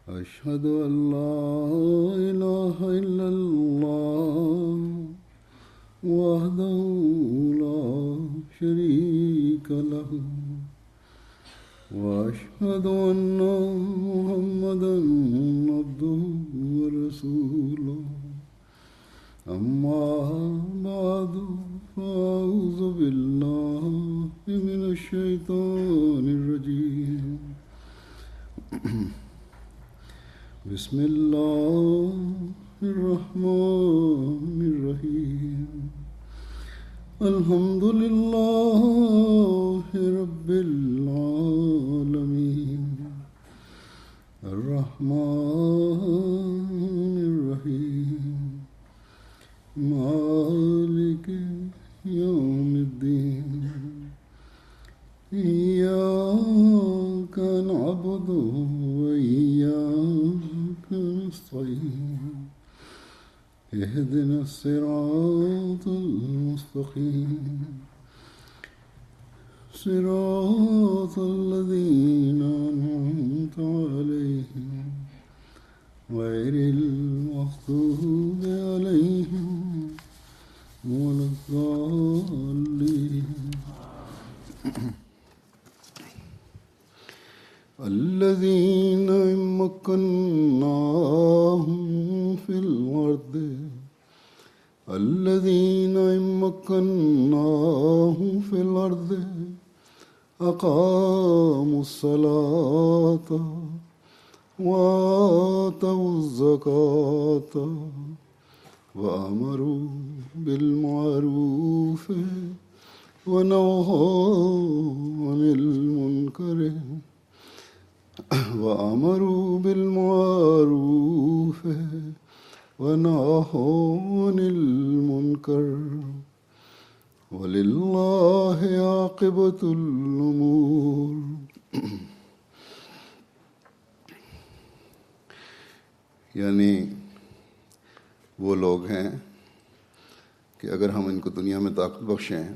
أشهد أن لا إله إلا الله وحده لا شريك له وأشهد أن محمدا عبده ورسوله أما بعد فأعوذ بالله من الشيطان الرجيم بسم الله الرحمن الرحيم الحمد لله رب العالمين الرحمن الرحيم مالك يوم الدين إياك نعبد وإياك نستعين اهدنا الصراط المستقيم صراط الذين أنعمت عليهم غير المغضوب عليهم ولا الضالين الذين مكناهم في الأرض أقاموا الصلاة وآتوا الزكاة وأمروا بالمعروف ونهوا عن المنكر وأمروا بالمعروف ونهوا عن المنكر وللہ عاقبۃ الامور۔ یعنی وہ لوگ ہیں کہ اگر ہم ان کو دنیا میں طاقت بخشیں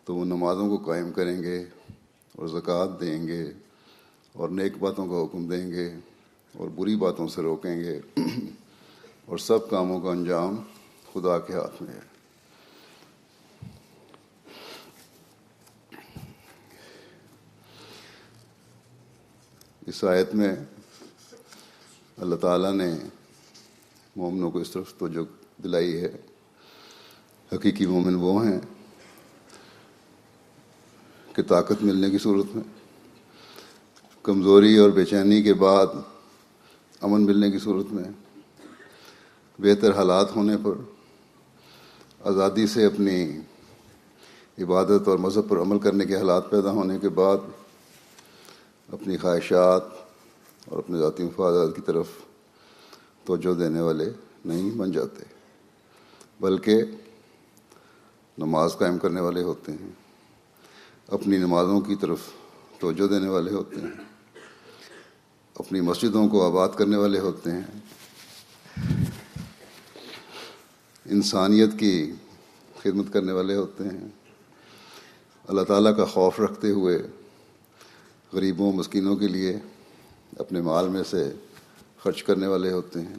تو وہ نمازوں کو قائم کریں گے اور زکوٰۃ دیں گے اور نیک باتوں کا حکم دیں گے اور بری باتوں سے روکیں گے اور سب کاموں کا انجام خدا کے ہاتھ میں ہے۔ اس آیت میں اللہ تعالیٰ نے مومنوں کو اس طرف توجہ دلائی ہے۔ حقیقی مومن وہ ہیں کہ طاقت ملنے کی صورت میں، کمزوری اور بے چینی کے بعد امن ملنے کی صورت میں، بہتر حالات ہونے پر، آزادی سے اپنی عبادت اور مذہب پر عمل کرنے کے حالات پیدا ہونے کے بعد اپنی خواہشات اور اپنے ذاتی مفادات کی طرف توجہ دینے والے نہیں بن جاتے، بلکہ نماز قائم کرنے والے ہوتے ہیں، اپنی نمازوں کی طرف توجہ دینے والے ہوتے ہیں، اپنی مسجدوں کو آباد کرنے والے ہوتے ہیں، انسانیت کی خدمت کرنے والے ہوتے ہیں، اللہ تعالیٰ کا خوف رکھتے ہوئے غریبوں مسکینوں کے لیے اپنے مال میں سے خرچ کرنے والے ہوتے ہیں،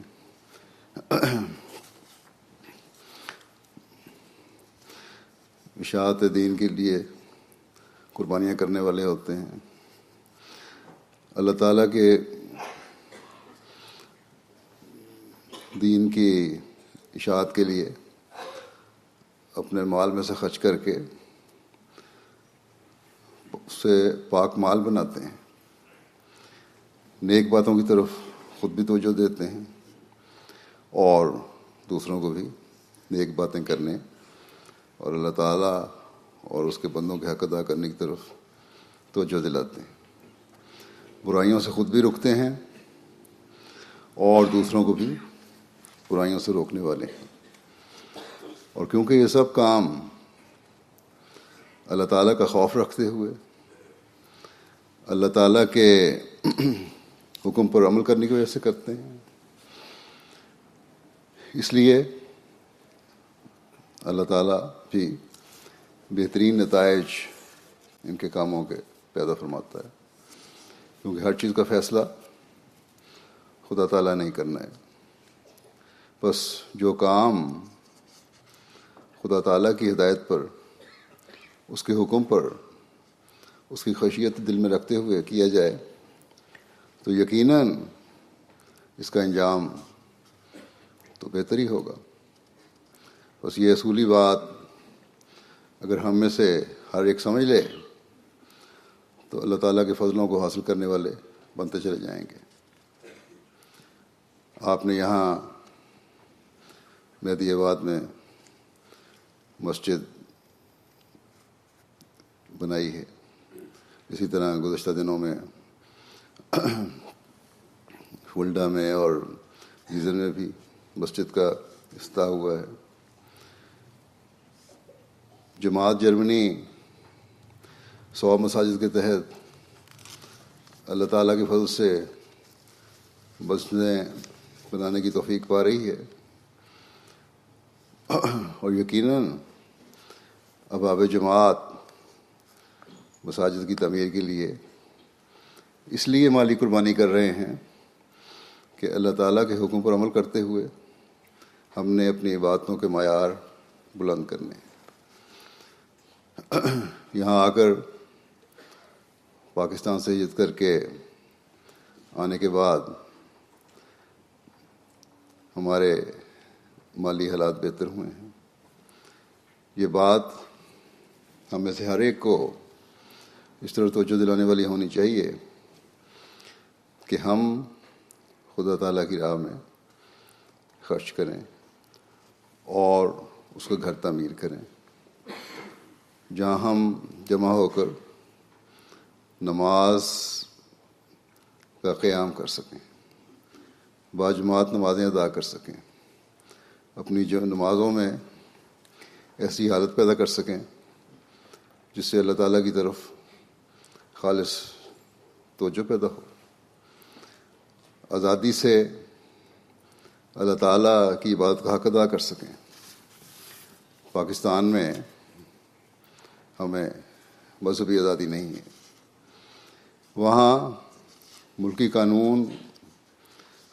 اشاعت دین کے لیے قربانیاں کرنے والے ہوتے ہیں، اللہ تعالیٰ کے دین کی اشاعت کے لیے اپنے مال میں سے خرچ کر کے اس سے پاک مال بناتے ہیں، نیک باتوں کی طرف خود بھی توجہ دیتے ہیں اور دوسروں کو بھی نیک باتیں کرنے اور اللہ تعالیٰ اور اس کے بندوں کے حق ادا کرنے کی طرف توجہ دلاتے ہیں، برائیوں سے خود بھی رکتے ہیں اور دوسروں کو بھی برائیوں سے روکنے والے ہیں۔ اور کیونکہ یہ سب کام اللہ تعالیٰ کا خوف رکھتے ہوئے اللہ تعالیٰ کے حکم پر عمل کرنے کی وجہ سے کرتے ہیں، اس لیے اللہ تعالیٰ بھی بہترین نتائج ان کے کاموں کے پیدا فرماتا ہے، کیونکہ ہر چیز کا فیصلہ خدا تعالیٰ نے ہی کرنا ہے. بس جو کام خدا تعالیٰ کی ہدایت پر، اس کے حکم پر، اس کی خشیت دل میں رکھتے ہوئے کیا جائے تو یقیناً اس کا انجام تو بہتر ہی ہوگا. بس یہ اصولی بات اگر ہم میں سے ہر ایک سمجھ لے تو اللہ تعالیٰ کے فضلوں کو حاصل کرنے والے بنتے چلے جائیں گے. آپ نے یہاں مہدی آباد میں مسجد بنائی ہے، اسی طرح گزشتہ دنوں میں فلڈا میں اور جیزن میں بھی مسجد کا افتتاح ہوا ہے. جماعت جرمنی 100 مساجد کے تحت اللہ تعالیٰ کے فضل سے مسجدیں بنانے کی توفیق پا رہی ہے، اور یقیناً ابواب جماعت مساجد کی تعمیر کے لیے اس لیے مالی قربانی کر رہے ہیں کہ اللہ تعالیٰ کے حکم پر عمل کرتے ہوئے ہم نے اپنی عبادتوں کے معیار بلند کرنے. یہاں آ کر پاکستان سے ہجرت کر کے آنے کے بعد ہمارے مالی حالات بہتر ہوئے ہیں. یہ بات ہم میں سے ہر ایک کو اس طرح توجہ دلانے والی ہونی چاہیے کہ ہم خدا تعالیٰ کی راہ میں خرچ کریں اور اس کا گھر تعمیر کریں جہاں ہم جمع ہو کر نماز کا قیام کر سکیں، باجماعت نمازیں ادا کر سکیں، اپنی جو نمازوں میں ایسی حالت پیدا کر سکیں جس سے اللہ تعالیٰ کی طرف خالص توجہ پیدا ہو. آزادی سے اللہ تعالیٰ کی عبادت کا حق ادا کر سکیں. پاکستان میں ہمیں مذہبی آزادی نہیں ہے، وہاں ملکی قانون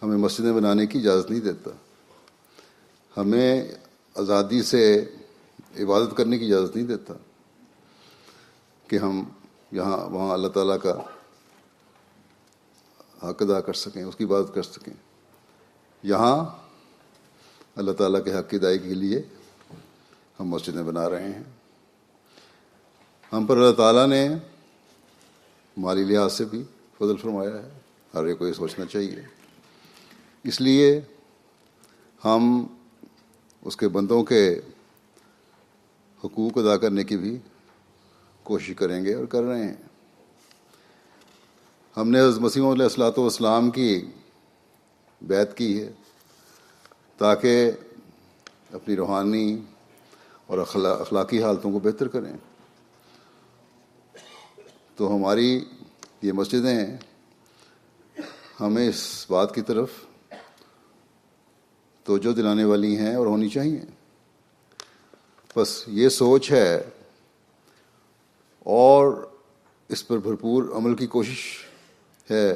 ہمیں مسجدیں بنانے کی اجازت نہیں دیتا، ہمیں آزادی سے عبادت کرنے کی اجازت نہیں دیتا کہ ہم یہاں وہاں اللہ تعالیٰ کا حق ادا کر سکیں، اس کی عبادت کر سکیں. یہاں اللہ تعالیٰ کے حق کی ادائیگی کے لیے ہم مسجدیں بنا رہے ہیں. ہم پر اللہ تعالیٰ نے مالی لحاظ سے بھی فضل فرمایا ہے، ہر ایک کو یہ سوچنا چاہیے. اس لیے ہم اس کے بندوں کے حقوق ادا کرنے کی بھی کوشش کریں گے اور کر رہے ہیں. ہم نے حضرت مسیح علیہ الصلوۃ والسلام کی بیعت کی ہے تاکہ اپنی روحانی اور اخلاقی حالتوں کو بہتر کریں. تو ہماری یہ مسجدیں ہمیں اس بات کی طرف توجہ دلانے والی ہیں اور ہونی چاہیے. بس یہ سوچ ہے اور اس پر بھرپور عمل کی کوشش ہے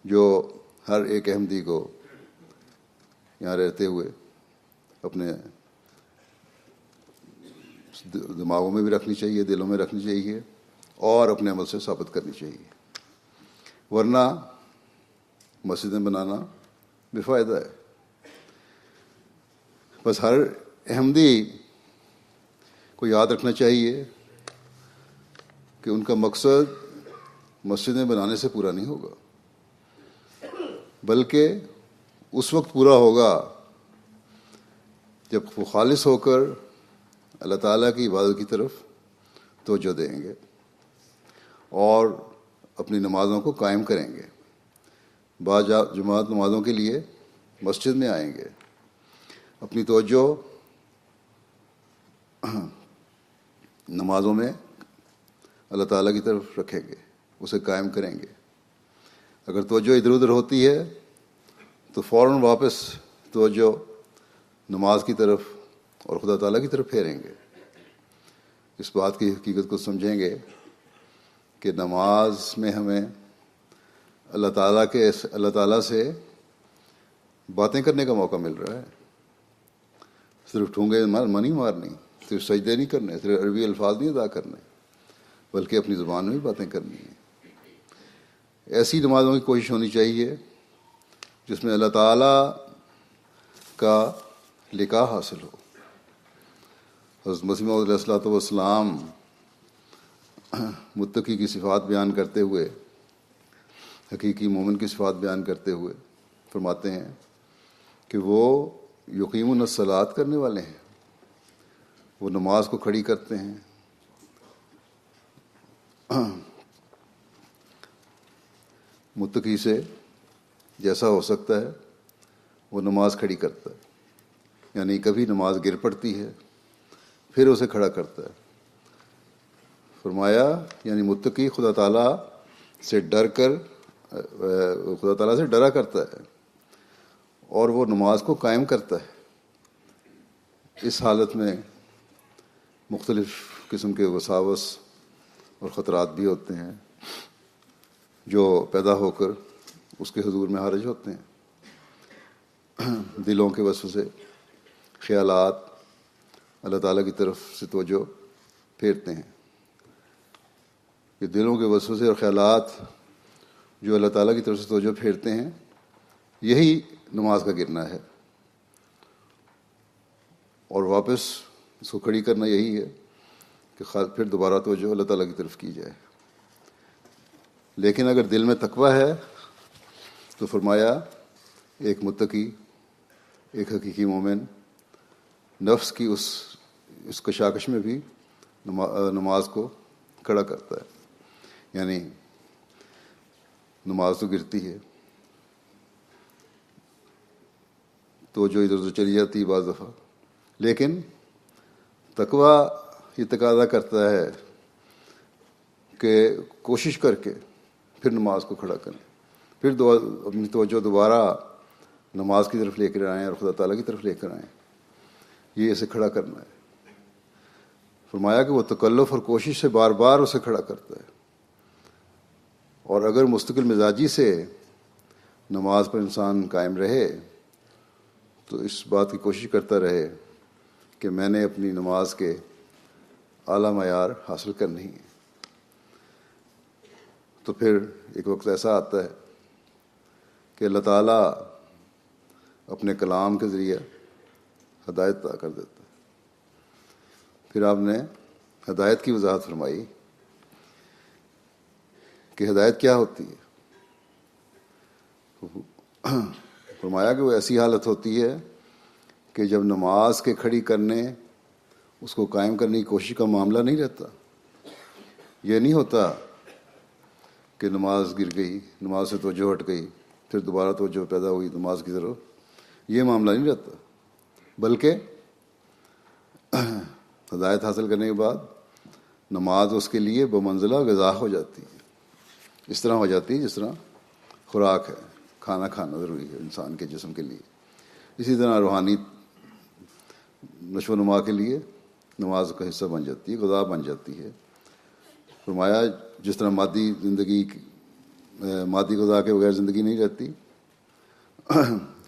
جو ہر ایک احمدی کو یہاں رہتے ہوئے اپنے دماغوں میں بھی رکھنی چاہیے، دلوں میں رکھنی چاہیے اور اپنے عمل سے ثابت کرنی چاہیے. ورنہ مسجدیں بنانا بے فائدہ ہے. بس ہر احمدی کو یاد رکھنا چاہیے کہ ان کا مقصد مسجدیں بنانے سے پورا نہیں ہوگا، بلکہ اس وقت پورا ہوگا جب وہ خالص ہو کر اللہ تعالیٰ کی عبادت کی طرف توجہ دیں گے اور اپنی نمازوں کو قائم کریں گے. جماعت نمازوں کے لیے مسجد میں آئیں گے، اپنی توجہ نمازوں میں اللہ تعالیٰ کی طرف رکھیں گے، اسے قائم کریں گے. اگر توجہ ادھر ادھر ہوتی ہے تو فوراً واپس توجہ نماز کی طرف اور خدا تعالیٰ کی طرف پھیریں گے. اس بات کی حقیقت کو سمجھیں گے کہ نماز میں ہمیں اللہ تعالیٰ سے باتیں کرنے کا موقع مل رہا ہے. صرف ٹھونگے منی مارنی، صرف سجدے نہیں کرنے، صرف عربی الفاظ نہیں ادا کرنے، بلکہ اپنی زبان میں بھی باتیں کرنی ہیں. ایسی نمازوں کی کوشش ہونی چاہیے جس میں اللہ تعالیٰ کا لقاء حاصل ہو. حضرت مسیح موعود علیہ الصلوۃ والسلام متقی کی صفات بیان کرتے ہوئے، حقیقی مومن کی صفات بیان کرتے ہوئے فرماتے ہیں کہ وہ یقیمون الصلاۃ کرنے والے ہیں، وہ نماز کو کھڑی کرتے ہیں. متقی سے جیسا ہو سکتا ہے وہ نماز کھڑی کرتا ہے، یعنی کبھی نماز گر پڑتی ہے پھر اسے کھڑا کرتا ہے. فرمایا یعنی متقی خدا تعالیٰ سے ڈرا کرتا ہے اور وہ نماز کو قائم کرتا ہے. اس حالت میں مختلف قسم کے وساوس اور خطرات بھی ہوتے ہیں جو پیدا ہو کر اس کے حضور میں حارج ہوتے ہیں. دلوں کے وسوسے، خیالات اللہ تعالیٰ کی طرف سے توجہ پھیرتے ہیں. کہ دلوں کے وسوسے اور خیالات جو اللہ تعالیٰ کی طرف سے توجہ پھیرتے ہیں، یہی نماز کا گرنا ہے. اور واپس اس کو کھڑی کرنا یہی ہے کہ پھر دوبارہ توجہ اللہ تعالیٰ کی طرف کی جائے. لیکن اگر دل میں تقویٰ ہے تو فرمایا ایک متقی، ایک حقیقی مومن نفس کی اس کشاکش میں بھی نماز کو کھڑا کرتا ہے. یعنی نماز تو گرتی ہے، تو جو ادھر ادھر چلی جاتی ہے بعض دفعہ، لیکن تقویٰ یہ تقاضا کرتا ہے کہ کوشش کر کے پھر نماز کو کھڑا کریں، پھر اپنی توجہ دوبارہ نماز کی طرف لے کر آئیں اور خدا تعالیٰ کی طرف لے کر آئیں. یہ اسے کھڑا کرنا ہے. فرمایا کہ وہ تکلف اور کوشش سے بار بار اسے کھڑا کرتا ہے. اور اگر مستقل مزاجی سے نماز پر انسان قائم رہے تو اس بات کی کوشش کرتا رہے کہ میں نے اپنی نماز کے اعلیٰ معیار حاصل کرنے ہی ہیں، تو پھر ایک وقت ایسا آتا ہے کہ اللہ تعالیٰ اپنے کلام کے ذریعے ہدایت عطا کر دیتا ہے. پھر آپ نے ہدایت کی وضاحت فرمائی کہ ہدایت کیا ہوتی ہے. فرمایا کہ وہ ایسی حالت ہوتی ہے کہ جب نماز کے کھڑی کرنے، اس کو قائم کرنے کی کوشش کا معاملہ نہیں رہتا. یہ نہیں ہوتا کہ نماز گر گئی، نماز سے توجہ ہٹ گئی، پھر دوبارہ توجہ پیدا ہوئی نماز کی طرف. یہ معاملہ نہیں رہتا، بلکہ ہدایت حاصل کرنے کے بعد نماز اس کے لیے بمنزلہ غذا ہو جاتی ہے. اس طرح ہو جاتی ہے جس طرح خوراک ہے، کھانا کھانا ضروری ہے انسان کے جسم کے لیے. اسی طرح روحانی نشو و نما کے لیے نماز کا حصہ بن جاتی ہے، غذا بن جاتی ہے. فرمایا جس طرح مادی غذا کے بغیر زندگی نہیں رہتی،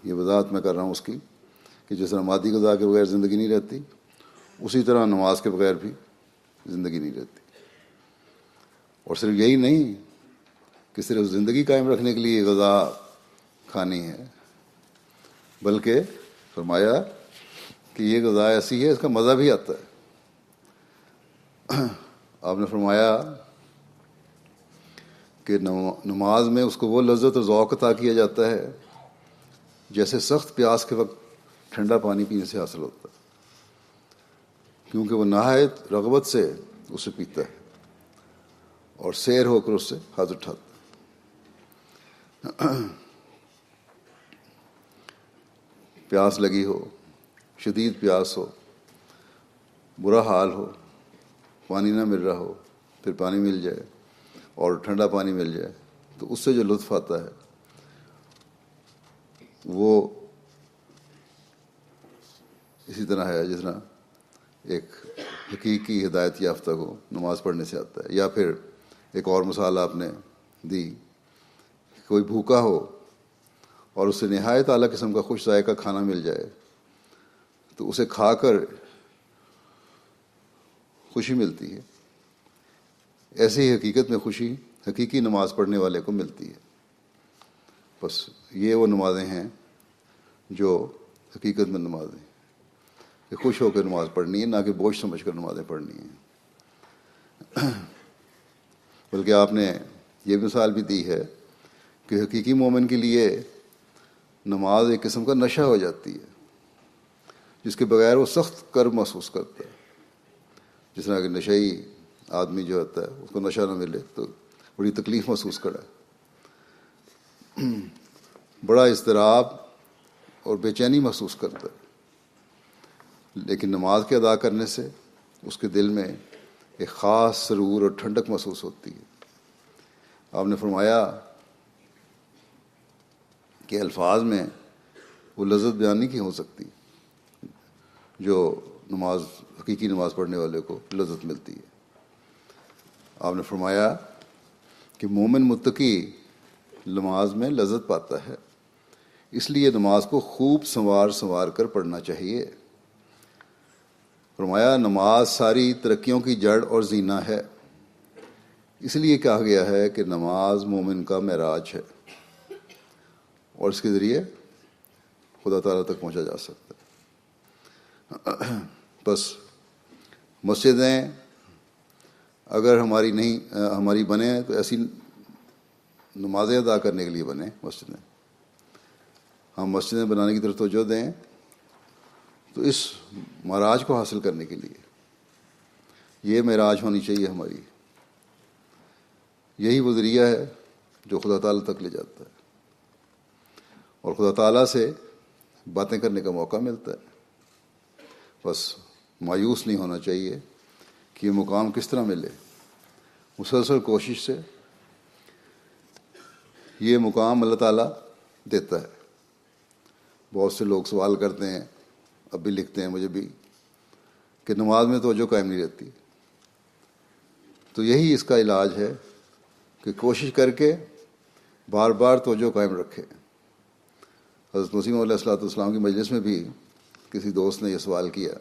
یہ وضاحت میں کر رہا ہوں اس کی کہ جس طرح مادی غذا کے بغیر زندگی نہیں رہتی، اسی طرح نماز کے بغیر بھی زندگی نہیں رہتی. اور صرف یہی نہیں کہ صرف زندگی قائم رکھنے کے لیے غذا کھانی ہے، بلکہ فرمایا کہ یہ غذا ایسی ہے اس کا مزہ بھی آتا ہے. آپ نے فرمایا کہ نماز میں اس کو وہ لذت اور ذوق عطا کیا جاتا ہے جیسے سخت پیاس کے وقت ٹھنڈا پانی پینے سے حاصل ہوتا ہے، کیونکہ وہ نہایت رغبت سے اسے پیتا ہے اور سیر ہو کر اس سے ہاتھ اٹھاتا ہے. پیاس لگی ہو، شدید پیاس ہو، برا حال ہو، پانی نہ مل رہا ہو، پھر پانی مل جائے اور ٹھنڈا پانی مل جائے تو اس سے جو لطف آتا ہے وہ اسی طرح ہے جس طرح ایک حقیقی ہدایت یافتہ کو نماز پڑھنے سے آتا ہے. یا پھر ایک اور مثال آپ نے دی کوئی بھوکا ہو اور اسے نہایت اعلیٰ قسم کا خوش ذائقہ کھانا مل جائے تو اسے کھا کر خوشی ملتی ہے، ایسے ہی حقیقت میں خوشی حقیقی نماز پڑھنے والے کو ملتی ہے۔ بس یہ وہ نمازیں ہیں جو حقیقت میں نمازیں، کہ خوش ہو کے نماز پڑھنی ہے، نہ کہ بوجھ سمجھ کر نمازیں پڑھنی ہیں۔ بلکہ آپ نے یہ مثال بھی دی ہے کہ حقیقی مومن کے لیے نماز ایک قسم کا نشہ ہو جاتی ہے، جس کے بغیر وہ سخت کرب محسوس کرتا ہے۔ جس طرح کہ نشئی آدمی جو ہوتا ہے اس کو نشہ نہ ملے تو بڑی تکلیف محسوس کرے، بڑا اضطراب اور بے چینی محسوس کرتا ہے، لیکن نماز کے ادا کرنے سے اس کے دل میں ایک خاص سرور اور ٹھنڈک محسوس ہوتی ہے۔ آپ نے فرمایا کہ الفاظ میں وہ لذت بیان نہیں کی ہو سکتی جو نماز حقیقی نماز پڑھنے والے کو لذت ملتی ہے۔ آپ نے فرمایا کہ مومن متقی نماز میں لذت پاتا ہے، اس لیے نماز کو خوب سنوار کر پڑھنا چاہیے۔ فرمایا نماز ساری ترقیوں کی جڑ اور زینہ ہے، اس لیے کہا گیا ہے کہ نماز مومن کا معراج ہے اور اس کے ذریعے خدا تعالیٰ تک پہنچا جا سکتا ہے۔ بس مسجدیں اگر ہماری بنے تو ایسی نمازیں ادا کرنے کے لیے بنے مسجدیں، ہم مسجدیں بنانے کی طرف توجہ دیں تو اس معراج کو حاصل کرنے کے لیے یہ معراج ہونی چاہیے ہماری، یہی وہ ذریعہ ہے جو خدا تعالیٰ تک لے جاتا ہے اور خدا تعالیٰ سے باتیں کرنے کا موقع ملتا ہے۔ بس مایوس نہیں ہونا چاہیے کہ یہ مقام کس طرح ملے، مسلسل کوشش سے یہ مقام اللہ تعالیٰ دیتا ہے۔ بہت سے لوگ سوال کرتے ہیں، اب بھی لکھتے ہیں مجھے بھی، کہ نماز میں توجہ قائم نہیں رہتی، تو یہی اس کا علاج ہے کہ کوشش کر کے بار بار توجہ قائم رکھے۔ حضرت مسیح علیہ السلام کی مجلس میں بھی کسی دوست نے یہ سوال کیا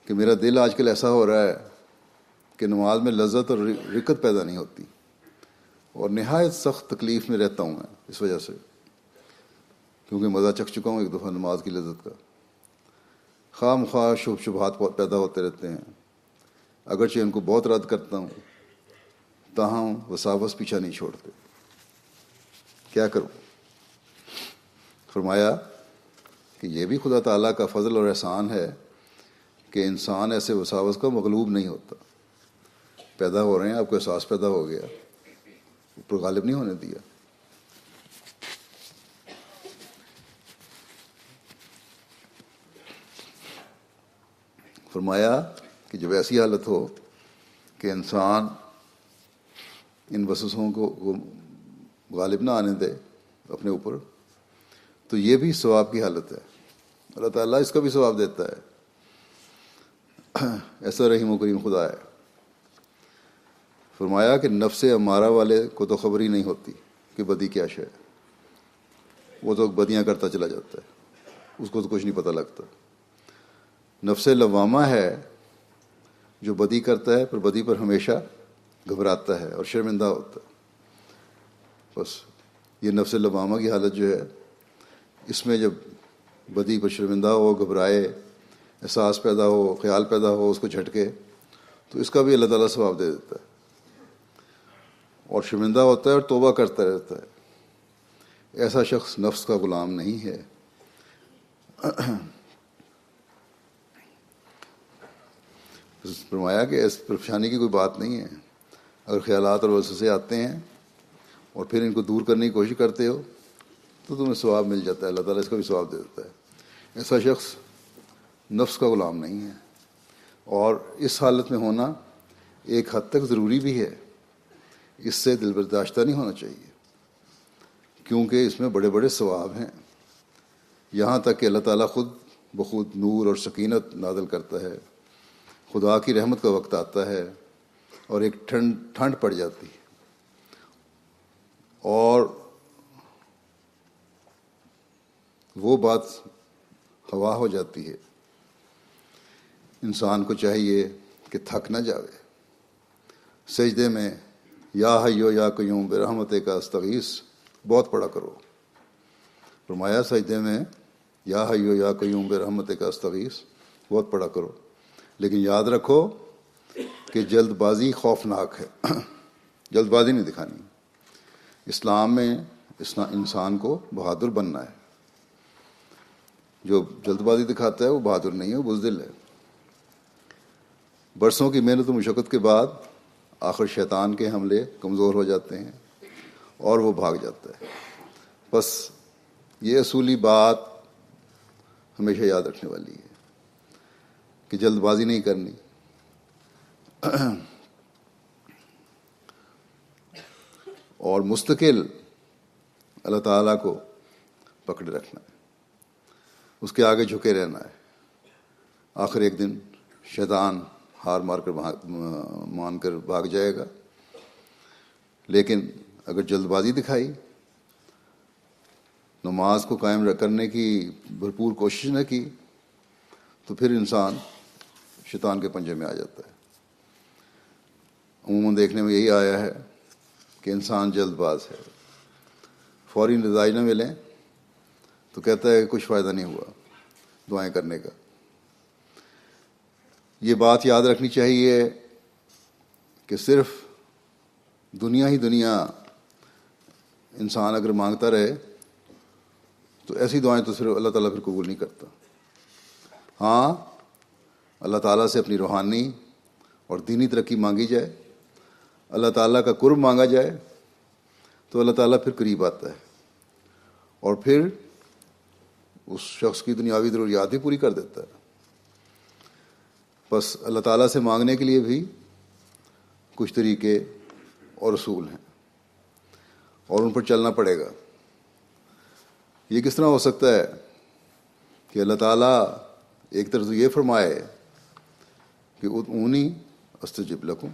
کہ میرا دل آج کل ایسا ہو رہا ہے کہ نماز میں لذت اور رکت پیدا نہیں ہوتی اور نہایت سخت تکلیف میں رہتا ہوں میں اس وجہ سے، کیونکہ مزہ چکھ چکا ہوں ایک دفعہ نماز کی لذت کا۔ خواہ مخواہ شبہات پیدا ہوتے رہتے ہیں، اگرچہ ان کو بہت رد کرتا ہوں تاہم وساوس پیچھا نہیں چھوڑتے، کیا کروں؟ فرمایا کہ یہ بھی خدا تعالیٰ کا فضل اور احسان ہے کہ انسان ایسے وساوس کا مغلوب نہیں ہوتا۔ پیدا ہو رہے ہیں، آپ کو احساس پیدا ہو گیا، اوپر غالب نہیں ہونے دیا۔ فرمایا کہ جب ایسی حالت ہو کہ انسان ان وسوسوں کو غالب نہ آنے دے اپنے اوپر، تو یہ بھی ثواب کی حالت ہے، اللہ تعالیٰ اس کا بھی ثواب دیتا ہے۔ ایسا رحیم و کریم خدا ہے۔ فرمایا کہ نفس امارہ والے کو تو خبر ہی نہیں ہوتی کہ بدی کیا شے، وہ تو بدیاں کرتا چلا جاتا ہے، اس کو تو کچھ نہیں پتہ لگتا۔ نفس لوامہ ہے جو بدی کرتا ہے پر بدی پر ہمیشہ گھبراتا ہے اور شرمندہ ہوتا ہے۔ بس یہ نفس لوامہ کی حالت جو ہے، اس میں جب بدی پر شرمندہ ہو، گھبرائے، احساس پیدا ہو، خیال پیدا ہو، اس کو جھٹکے، تو اس کا بھی اللہ تعالیٰ ثواب دے دیتا ہے اور شرمندہ ہوتا ہے اور توبہ کرتا رہتا ہے۔ ایسا شخص نفس کا غلام نہیں ہے۔ فرمایا کہ اس پریشانی کی کوئی بات نہیں ہے، اگر خیالات اور وسوسے آتے ہیں اور پھر ان کو دور کرنے کی کوشش کرتے ہو تو تمہیں ثواب مل جاتا ہے، اللہ تعالیٰ اس کا بھی ثواب دے دیتا ہے۔ ایسا شخص نفس کا غلام نہیں ہے، اور اس حالت میں ہونا ایک حد تک ضروری بھی ہے، اس سے دل برداشتہ نہیں ہونا چاہیے، کیونکہ اس میں بڑے بڑے ثواب ہیں، یہاں تک کہ اللہ تعالیٰ خود بخود نور اور سکینت نازل کرتا ہے، خدا کی رحمت کا وقت آتا ہے اور ایک ٹھنڈ پڑ جاتی ہے، اور وہ بات ہوا ہو جاتی ہے. انسان کو چاہیے کہ تھک نہ جاوے. سجدے میں یا حیو یا قیوم برحمت کا استغیث بہت پڑھا کرو. فرمایا سجدے میں یا حیو یا قیوم برحمت کا استغیث بہت پڑھا کرو. لیکن یاد رکھو کہ جلد بازی خوفناک ہے. جلد بازی نہیں دکھانی. اسلام میں انسان کو بہادر بننا ہے. جو جلد بازی دکھاتا ہے وہ بہادر نہیں ہے، وہ بزدل ہے. برسوں کی محنت و مشقت کے بعد آخر شیطان کے حملے کمزور ہو جاتے ہیں اور وہ بھاگ جاتا ہے. بس یہ اصولی بات ہمیشہ یاد رکھنے والی ہے کہ جلد بازی نہیں کرنی. اور مستقل اللہ تعالیٰ کو پکڑے رکھنا ہے، اس کے آگے جھکے رہنا ہے. آخر ایک دن شیطان ہار مان کر بھاگ جائے گا. لیکن اگر جلد بازی دکھائی، نماز کو قائم کرنے کی بھرپور کوشش نہ کی، تو پھر انسان شیطان کے پنجے میں آ جاتا ہے. عموماً دیکھنے میں یہی آیا ہے کہ انسان جلد باز ہے. فوری نتائج نہ ملیں تو کہتا ہے کہ کچھ فائدہ نہیں ہوا دعائیں کرنے کا. یہ بات یاد رکھنی چاہیے کہ صرف دنیا ہی دنیا انسان اگر مانگتا رہے تو ایسی دعائیں تو صرف اللہ تعالیٰ پھر قبول نہیں کرتا. ہاں، اللہ تعالیٰ سے اپنی روحانی اور دینی ترقی مانگی جائے، اللہ تعالیٰ کا قرب مانگا جائے، تو اللہ تعالیٰ پھر قریب آتا ہے اور پھر اس شخص کی دنیاوی ضروریات بھی پوری کر دیتا ہے. بس اللہ تعالیٰ سے مانگنے کے لیے بھی کچھ طریقے اور اصول ہیں اور ان پر چلنا پڑے گا. یہ کس طرح ہو سکتا ہے کہ اللہ تعالیٰ ایک طرف یہ فرمائے کہ ادعونی استجب لکم،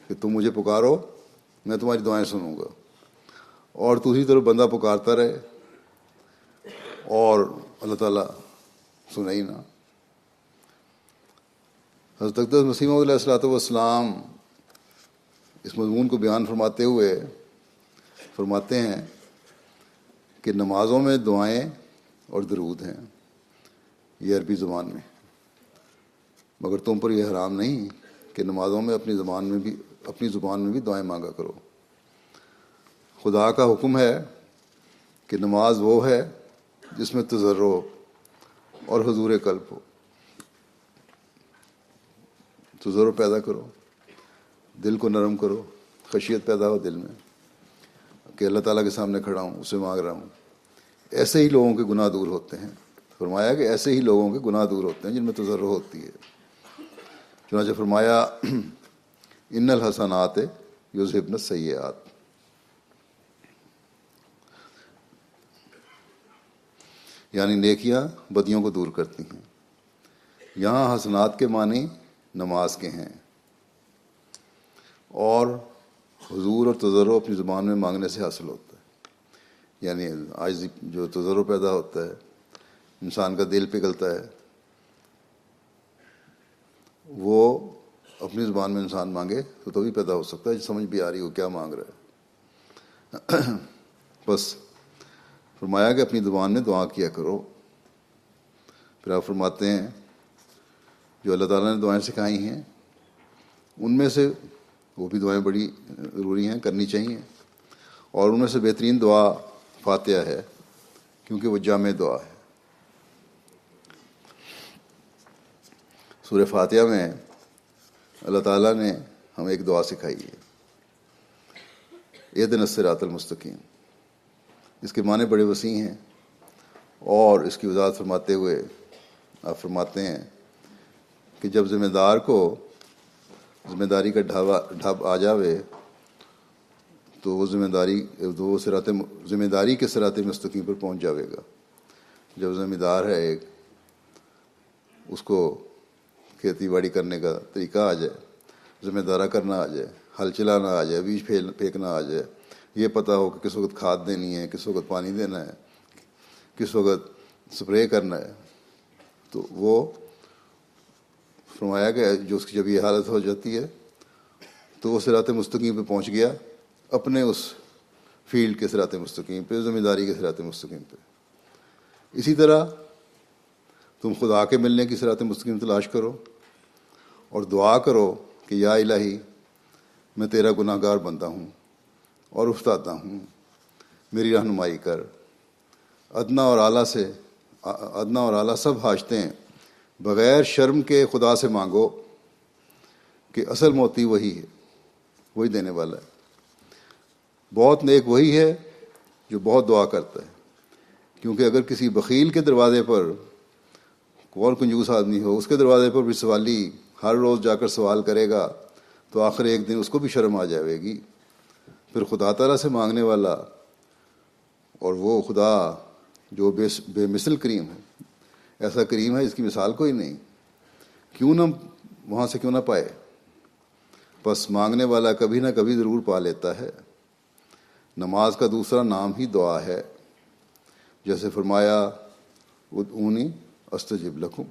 کہ تم مجھے پکارو میں تمہاری دعائیں سنوں گا، اور دوسری طرف بندہ پکارتا رہے اور اللہ تعالیٰ سنے ہی نہ. حضرت اقدس مسیح موعود علیہ والسلام اس مضمون کو بیان فرماتے ہوئے فرماتے ہیں کہ نمازوں میں دعائیں اور درود ہیں، یہ عربی زبان میں، مگر تم پر یہ حرام نہیں کہ نمازوں میں اپنی زبان میں بھی دعائیں مانگا کرو. خدا کا حکم ہے کہ نماز وہ ہے جس میں تضرع اور حضور قلب ہو. تضرع پیدا کرو، دل کو نرم کرو، خشیت پیدا ہو دل میں کہ اللہ تعالیٰ کے سامنے کھڑا ہوں، اسے مانگ رہا ہوں. ایسے ہی لوگوں کے گناہ دور ہوتے ہیں. فرمایا کہ ایسے ہی لوگوں کے گناہ دور ہوتے ہیں جن میں تضرع ہوتی ہے. چنانچہ فرمایا ان الحسنات یذہبن السیئات، یعنی نیکیاں بدیوں کو دور کرتی ہیں. یہاں حسنات کے معنی نماز کے ہیں، اور حضور اور تضرع اپنی زبان میں مانگنے سے حاصل ہوتا ہے. یعنی آج جو تضرع پیدا ہوتا ہے، انسان کا دل پگھلتا ہے، وہ اپنی زبان میں انسان مانگے تو تبھی پیدا ہو سکتا ہے، سمجھ بھی آ رہی ہو کیا مانگ رہا ہے. بس فرمایا کہ اپنی زبان میں دعا کیا کرو. پھر آپ فرماتے ہیں جو اللہ تعالیٰ نے دعائیں سکھائی ہیں ان میں سے وہ بھی دعائیں بڑی ضروری ہیں، کرنی چاہیے. اور ان میں سے بہترین دعا فاتحہ ہے، کیونکہ وہ جامع دعا ہے. سورہ فاتحہ میں اللہ تعالیٰ نے ہمیں ایک دعا سکھائی ہے، اہدنا الصراط المستقیم. اس کے معنی بڑے وسیع ہیں، اور اس کی وضاحت فرماتے ہوئے آپ فرماتے ہیں کہ جب ذمہ دار کو ذمہ داری کا ڈھب آ جاوے تو وہ ذمہ داری کے صراط مستقیم پر پہنچ جاوے گا. جب ذمہ دار ہے ایک، اس کو کھیتی باڑی کرنے کا طریقہ آ جائے، ذمہ دارہ کرنا آ جائے، ہل چلانا آ جائے، بیج پھینکنا آ جائے، یہ پتہ ہو کہ کس وقت کھاد دینی ہے، کس وقت پانی دینا ہے، کس وقت سپرے کرنا ہے، تو وہ فرمایا کہ جو اس کی جب یہ حالت ہو جاتی ہے تو وہ صراط مستقیم پہ پہنچ گیا، اپنے اس فیلڈ کے صراط مستقیم پہ، ذمہ داری کے صراط مستقیم پہ۔ اسی طرح تم خدا کے ملنے کی صراط مستقیم تلاش کرو اور دعا کرو کہ یا الہی میں تیرا گناہ گار بندہ ہوں اور افتادہ ہوں، میری رہنمائی کر۔ ادنا اور اعلیٰ سب حاجتیں بغیر شرم کے خدا سے مانگو کہ اصل موتی وہی ہے، وہی دینے والا ہے۔ بہت نیک وہی ہے جو بہت دعا کرتا ہے، کیونکہ اگر کسی بخیل کے دروازے پر اور کنجوس آدمی ہو، اس کے دروازے پر بھی سوالی ہر روز جا کر سوال کرے گا تو آخر ایک دن اس کو بھی شرم آ جائے گی۔ پھر خدا تعالیٰ سے مانگنے والا، اور وہ خدا جو بے مثل کریم ہے، ایسا کریم ہے جس کی مثال کوئی نہیں، کیوں نہ وہاں سے کیوں نہ پائے؟ بس مانگنے والا کبھی نہ کبھی ضرور پا لیتا ہے۔ نماز کا دوسرا نام ہی دعا ہے، جیسے فرمایا ادعونی استجب لکم،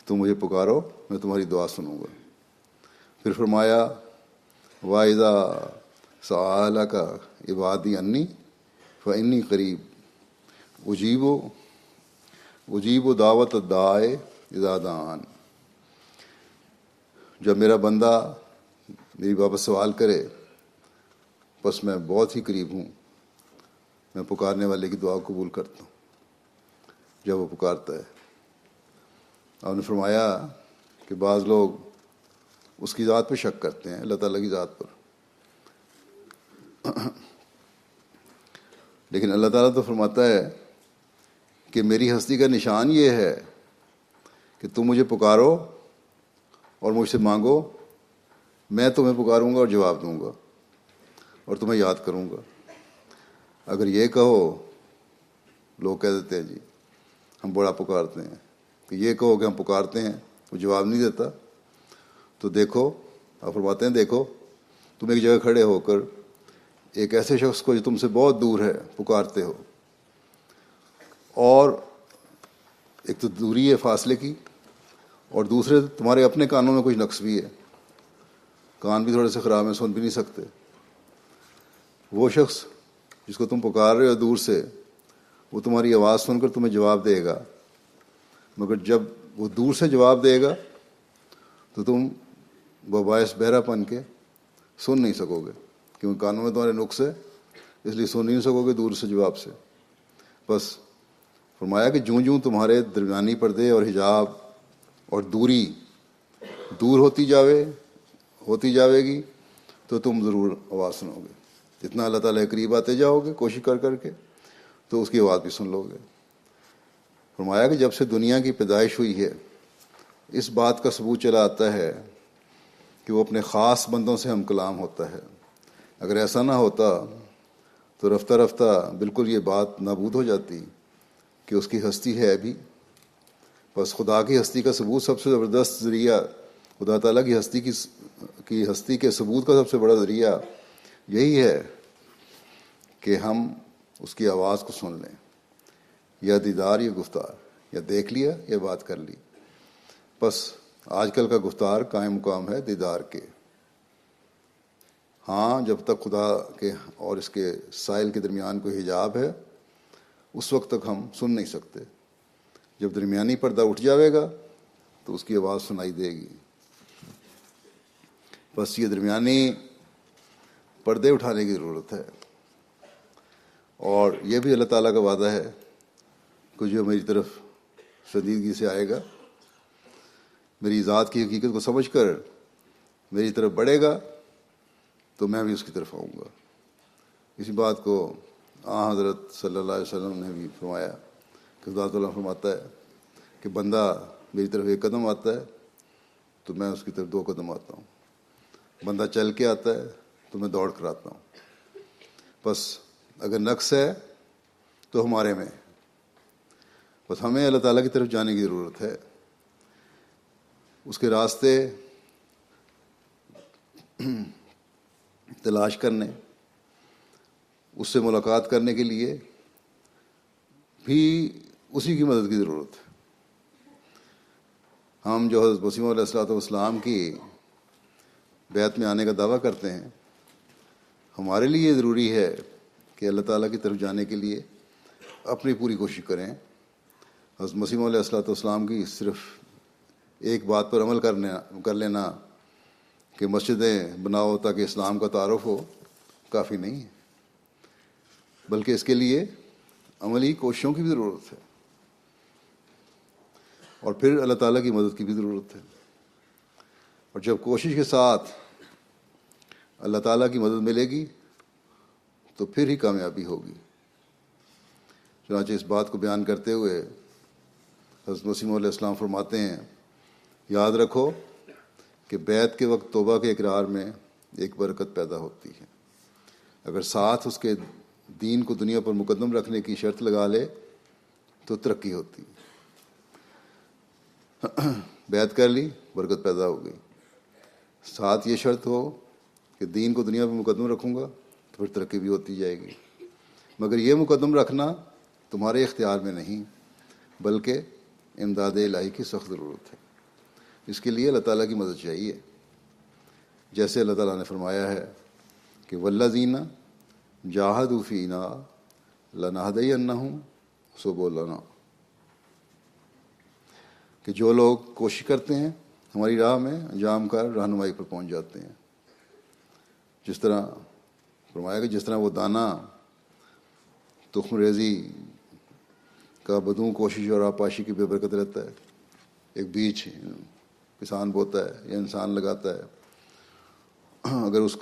تم مجھے پکارو میں تمہاری دعا سنوں گا۔ پھر فرمایا وَإِذَا سَأَلَكَ عِبَادِي عَنِّی فَإِنِّی قریب اجیب دعوت الداع اذا دعان۔ جب میرا بندہ میری بابت سوال کرے بس میں بہت ہی قریب ہوں، میں پکارنے والے کی دعا قبول کرتا ہوں جب وہ پکارتا ہے۔ آپ نے فرمایا کہ بعض لوگ اس کی ذات پہ شک کرتے ہیں، اللہ تعالیٰ کی ذات پر، لیکن اللہ تعالیٰ تو فرماتا ہے کہ میری ہستی کا نشان یہ ہے کہ تم مجھے پکارو اور مجھ سے مانگو، میں تمہیں پکاروں گا اور جواب دوں گا اور تمہیں یاد کروں گا۔ اگر یہ کہو، لوگ کہہ دیتے ہیں جی ہم بڑا پکارتے ہیں، کہ یہ کہو کہ ہم پکارتے ہیں وہ جواب نہیں دیتا، تو دیکھو، آپ فرماتے ہیں دیکھو تم ایک جگہ کھڑے ہو کر ایک ایسے شخص کو جو تم سے بہت دور ہے پکارتے ہو، اور ایک تو دوری ہے فاصلے کی، اور دوسرے تمہارے اپنے کانوں میں کچھ نقص بھی ہے، کان بھی تھوڑے سے خراب ہیں، سن بھی نہیں سکتے۔ وہ شخص جس کو تم پکار رہے ہو دور سے، وہ تمہاری آواز سن کر تمہیں جواب دے گا، مگر جب وہ دور سے جواب دے گا تو تم باعث بہرا پن کے سن نہیں سکو گے، کیونکہ کانوں میں تمہارے نقص ہے، اس لیے سن نہیں سکو گے دور سے جواب سے۔ بس فرمایا کہ جوں جوں تمہارے درمیانی پردے اور حجاب اور دوری دور ہوتی جاوے گی تو تم ضرور آواز سنو گے۔ جتنا اللہ تعالیٰ کے قریب آتے جاؤ گے کوشش کر کے تو اس کی آواز بھی سن لو گے۔ فرمایا کہ جب سے دنیا کی پیدائش ہوئی ہے اس بات کا ثبوت چلا آتا ہے کہ وہ اپنے خاص بندوں سے ہم کلام ہوتا ہے۔ اگر ایسا نہ ہوتا تو رفتہ رفتہ بالکل یہ بات نابود ہو جاتی کہ اس کی ہستی ہے بھی۔ بس خدا کی ہستی کا ثبوت سب سے زبردست ذریعہ، خدا تعالیٰ کی ہستی کے ثبوت کا سب سے بڑا ذریعہ یہی ہے کہ ہم اس کی آواز کو سن لیں، یا دیدار یا گفتار، یا دیکھ لیا یا بات کر لی۔ بس آج کل کا گفتار قائم مقام ہے دیدار کے۔ ہاں، جب تک خدا کے اور اس کے سائل کے درمیان کوئی حجاب ہے اس وقت تک ہم سن نہیں سکتے۔ جب درمیانی پردہ اٹھ جاوے گا تو اس کی آواز سنائی دے گی۔ بس یہ درمیانی پردے اٹھانے کی ضرورت ہے، اور یہ بھی اللہ تعالیٰ کا وعدہ ہے کہ جو میری طرف شدیدگی سے آئے گا، میری ذات کی حقیقت کو سمجھ کر میری طرف بڑھے گا تو میں بھی اس کی طرف آؤں گا۔ اسی بات کو حضرت صلی اللہ علیہ وسلم نے بھی فرمایا کہ خدا تعالیٰ فرماتا ہے کہ بندہ میری طرف ایک قدم آتا ہے تو میں اس کی طرف 2 قدم آتا ہوں، بندہ چل کے آتا ہے تو میں دوڑ کر آتا ہوں۔ بس اگر نقص ہے تو ہمارے میں، بس ہمیں اللہ تعالیٰ کی طرف جانے کی ضرورت ہے، اس کے راستے تلاش کرنے، اس سے ملاقات کرنے کے لیے بھی اسی کی مدد کی ضرورت ہے۔ ہم جو حضرت مسیح علیہ الصلوۃ والسلام کی بیعت میں آنے کا دعویٰ کرتے ہیں، ہمارے لیے یہ ضروری ہے کہ اللہ تعالیٰ کی طرف جانے کے لیے اپنی پوری کوشش کریں۔ حضرت مسیح علیہ الصلوۃ والسلام کی صرف ایک بات پر عمل کر لینا کہ مسجدیں بناؤ تاکہ اسلام کا تعارف ہو، کافی نہیں ہے، بلکہ اس کے لیے عملی کوششوں کی بھی ضرورت ہے، اور پھر اللہ تعالیٰ کی مدد کی بھی ضرورت ہے۔ اور جب کوشش کے ساتھ اللہ تعالیٰ کی مدد ملے گی تو پھر ہی کامیابی ہوگی۔ چنانچہ اس بات کو بیان کرتے ہوئے حضرت مسیح علیہ السلام فرماتے ہیں، یاد رکھو کہ بیعت کے وقت توبہ کے اقرار میں ایک برکت پیدا ہوتی ہے، اگر ساتھ اس کے دین کو دنیا پر مقدم رکھنے کی شرط لگا لے تو ترقی ہوتی ہے۔ بیعت کر لی، برکت پیدا ہو گئی، ساتھ یہ شرط ہو کہ دین کو دنیا پر مقدم رکھوں گا تو پھر ترقی بھی ہوتی جائے گی، مگر یہ مقدم رکھنا تمہارے اختیار میں نہیں بلکہ امداد الہی کی سخت ضرورت ہے۔ اس کے لیے اللہ تعالیٰ کی مدد چاہیے، جیسے اللہ تعالیٰ نے فرمایا ہے کہ والذین جاہدوا فینا لنہدینہم سبلنا، کہ جو لوگ کوشش کرتے ہیں ہماری راہ میں، انجام کر رہنمائی پر پہنچ جاتے ہیں۔ جس طرح فرمایا کہ جس طرح وہ دانہ تخم ریزی کا بدون کوشش اور آپاشی کی بے برکت رہتا ہے، ایک بیج کسان بوتا ہے یا انسان لگاتا ہے، اگر اس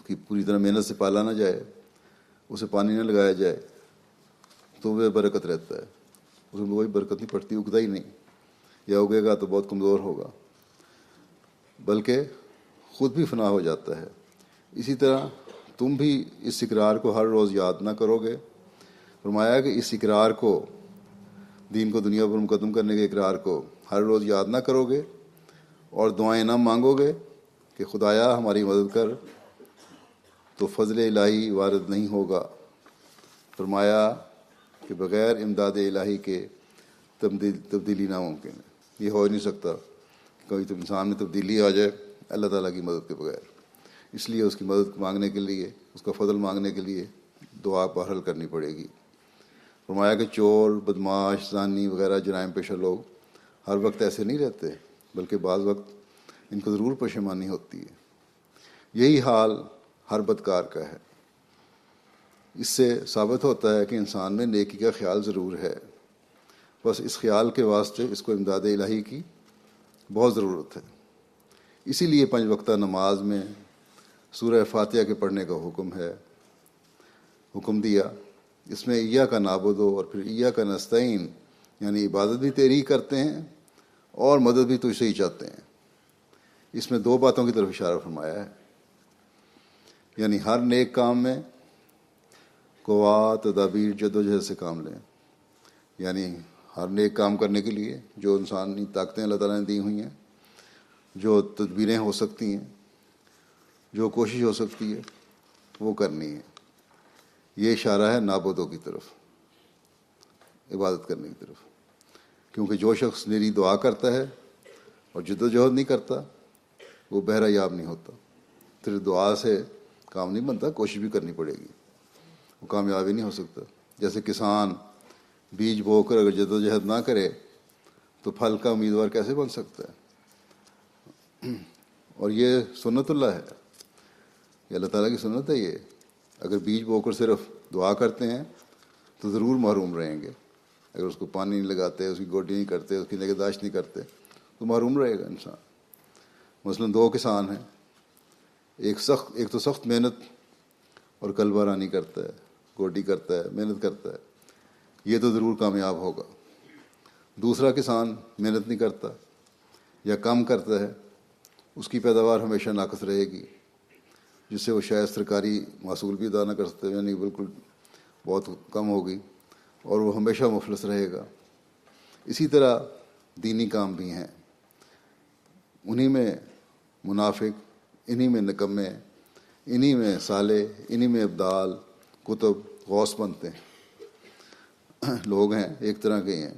کی پوری طرح محنت سے پالا نہ جائے، اسے پانی نہ لگایا جائے تو وہ بے برکت رہتا ہے، اس میں کوئی برکت نہیں پڑتی، اگتا ہی نہیں، یا اگے گا تو بہت کمزور ہوگا، بلکہ خود بھی فنا ہو جاتا ہے۔ اسی طرح تم بھی اس اقرار کو ہر روز یاد نہ کرو گے۔ فرمایا کہ اس اقرار کو، دین کو دنیا پر مقدم کرنے کے اقرار کو ہر روز یاد نہ کرو گے اور دعائیں نہ مانگو گے کہ خدایا ہماری مدد کر، تو فضل الہی وارد نہیں ہوگا۔ فرمایا کہ بغیر امداد الہی کے تبدیلی ناممکن ہے، یہ ہو ہی نہیں سکتا کہ کوئی انسان میں تبدیلی آ جائے اللہ تعالیٰ کی مدد کے بغیر۔ اس لیے اس کی مدد مانگنے کے لیے، اس کا فضل مانگنے کے لیے دعا بہرحال کرنی پڑے گی۔ فرمایا کہ چور، بدماش، زانی وغیرہ جرائم پیشہ لوگ ہر وقت ایسے نہیں رہتے، بلکہ بعض وقت ان کو ضرور پشیمانی ہوتی ہے۔ یہی حال ہر بدکار کا ہے۔ اس سے ثابت ہوتا ہے کہ انسان میں نیکی کا خیال ضرور ہے، بس اس خیال کے واسطے اس کو امداد الہی کی بہت ضرورت ہے۔ اسی لیے 5 وقتہ نماز میں سورہ فاتحہ کے پڑھنے کا حکم دیا۔ اس میں ایاک نعبد اور پھر ایاک نستعین، یعنی عبادت بھی تیری کرتے ہیں اور مدد بھی تجھ سے ہی چاہتے ہیں۔ اس میں 2 باتوں کی طرف اشارہ فرمایا ہے، یعنی ہر نیک کام میں قوت، تدابیر، جدوجہد سے کام لیں، یعنی ہر نیک کام کرنے کے لیے جو انسانی طاقتیں اللہ تعالیٰ نے دی ہوئی ہیں، جو تدبیریں ہو سکتی ہیں، جو کوشش ہو سکتی ہے، وہ کرنی ہے۔ یہ اشارہ ہے نعبدوں کی طرف، عبادت کرنے کی طرف، کیونکہ جو شخص میری دعا کرتا ہے اور جدوجہد نہیں کرتا وہ بہرہ یاب نہیں ہوتا۔ صرف دعا سے کام نہیں بنتا، کوشش بھی کرنی پڑے گی، وہ کامیابی نہیں ہو سکتا۔ جیسے کسان بیج بو کر اگر جدوجہد نہ کرے تو پھل کا امیدوار کیسے بن سکتا ہے؟ اور یہ سنت اللہ ہے، یہ اللہ تعالیٰ کی سنت ہے۔ یہ اگر بیج بو کر صرف دعا کرتے ہیں تو ضرور محروم رہیں گے، اگر اس کو پانی نہیں لگاتے، اس کی گوڈی نہیں کرتے، اس کی نگہداشت نہیں کرتے تو محروم رہے گا انسان۔ مثلاً 2 کسان ہیں، ایک تو سخت محنت اور قلبہ رانی کرتا ہے، گوڈی کرتا ہے، محنت کرتا ہے، یہ تو ضرور کامیاب ہوگا۔ دوسرا کسان محنت نہیں کرتا یا کم کرتا ہے، اس کی پیداوار ہمیشہ ناقص رہے گی، جس سے وہ شاید سرکاری محصول بھی ادا نہ کر سکتے، یعنی بالکل بہت کم ہوگی، اور وہ ہمیشہ مفلس رہے گا۔ اسی طرح دینی کام بھی ہیں، انہی میں منافق، انہی میں نکمے، انہی میں صالح، انہی میں ابدال، کتب، غوث بنتے ہیں۔ لوگ ہیں ایک طرح کے ہیں،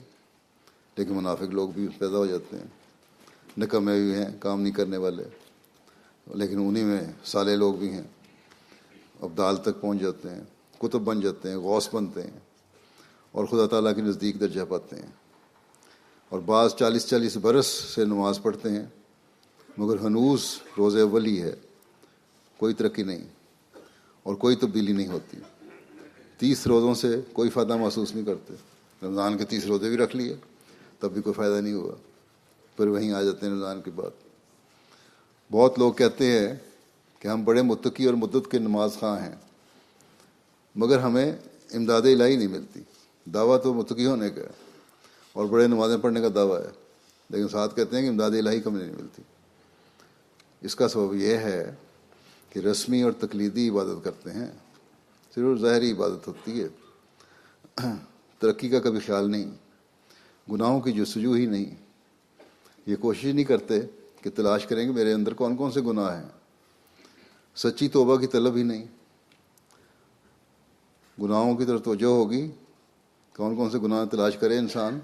لیکن منافق لوگ بھی پیدا ہو جاتے ہیں، نکمے بھی ہیں، کام نہیں کرنے والے، لیکن انہی میں صالح لوگ بھی ہیں، ابدال تک پہنچ جاتے ہیں، کتب بن جاتے ہیں، غوث بنتے ہیں اور خدا تعالیٰ کے نزدیک درجہ پاتے ہیں۔ اور بعض 40 برس سے نماز پڑھتے ہیں مگر ہنوز روزے اولی ہے، کوئی ترقی نہیں اور کوئی تبدیلی نہیں ہوتی۔ 30 روزوں سے کوئی فائدہ محسوس نہیں کرتے، رمضان کے 30 روزے بھی رکھ لیے تب بھی کوئی فائدہ نہیں ہوا، پھر وہیں آ جاتے ہیں رمضان کے بعد۔ بہت لوگ کہتے ہیں کہ ہم بڑے متقی اور مدت کے نماز خواں ہیں، مگر ہمیں امداد الہی نہیں ملتی۔ دعویٰ تو متقی ہونے کا ہے اور بڑے نمازیں پڑھنے کا دعویٰ ہے، لیکن ساتھ کہتے ہیں کہ امداد الہی کم نہیں ملتی۔ اس کا سبب یہ ہے کہ رسمی اور تقلیدی عبادت کرتے ہیں، صرف ظاہری عبادت ہوتی ہے، ترقی کا کبھی خیال نہیں، گناہوں کی جستجو ہی نہیں، یہ کوشش نہیں کرتے کہ تلاش کریں کہ میرے اندر کون کون سے گناہ ہیں، سچی توبہ کی طلب ہی نہیں۔ گناہوں کی طرف توجہ ہوگی، کون کون سے گناہ تلاش کرے انسان،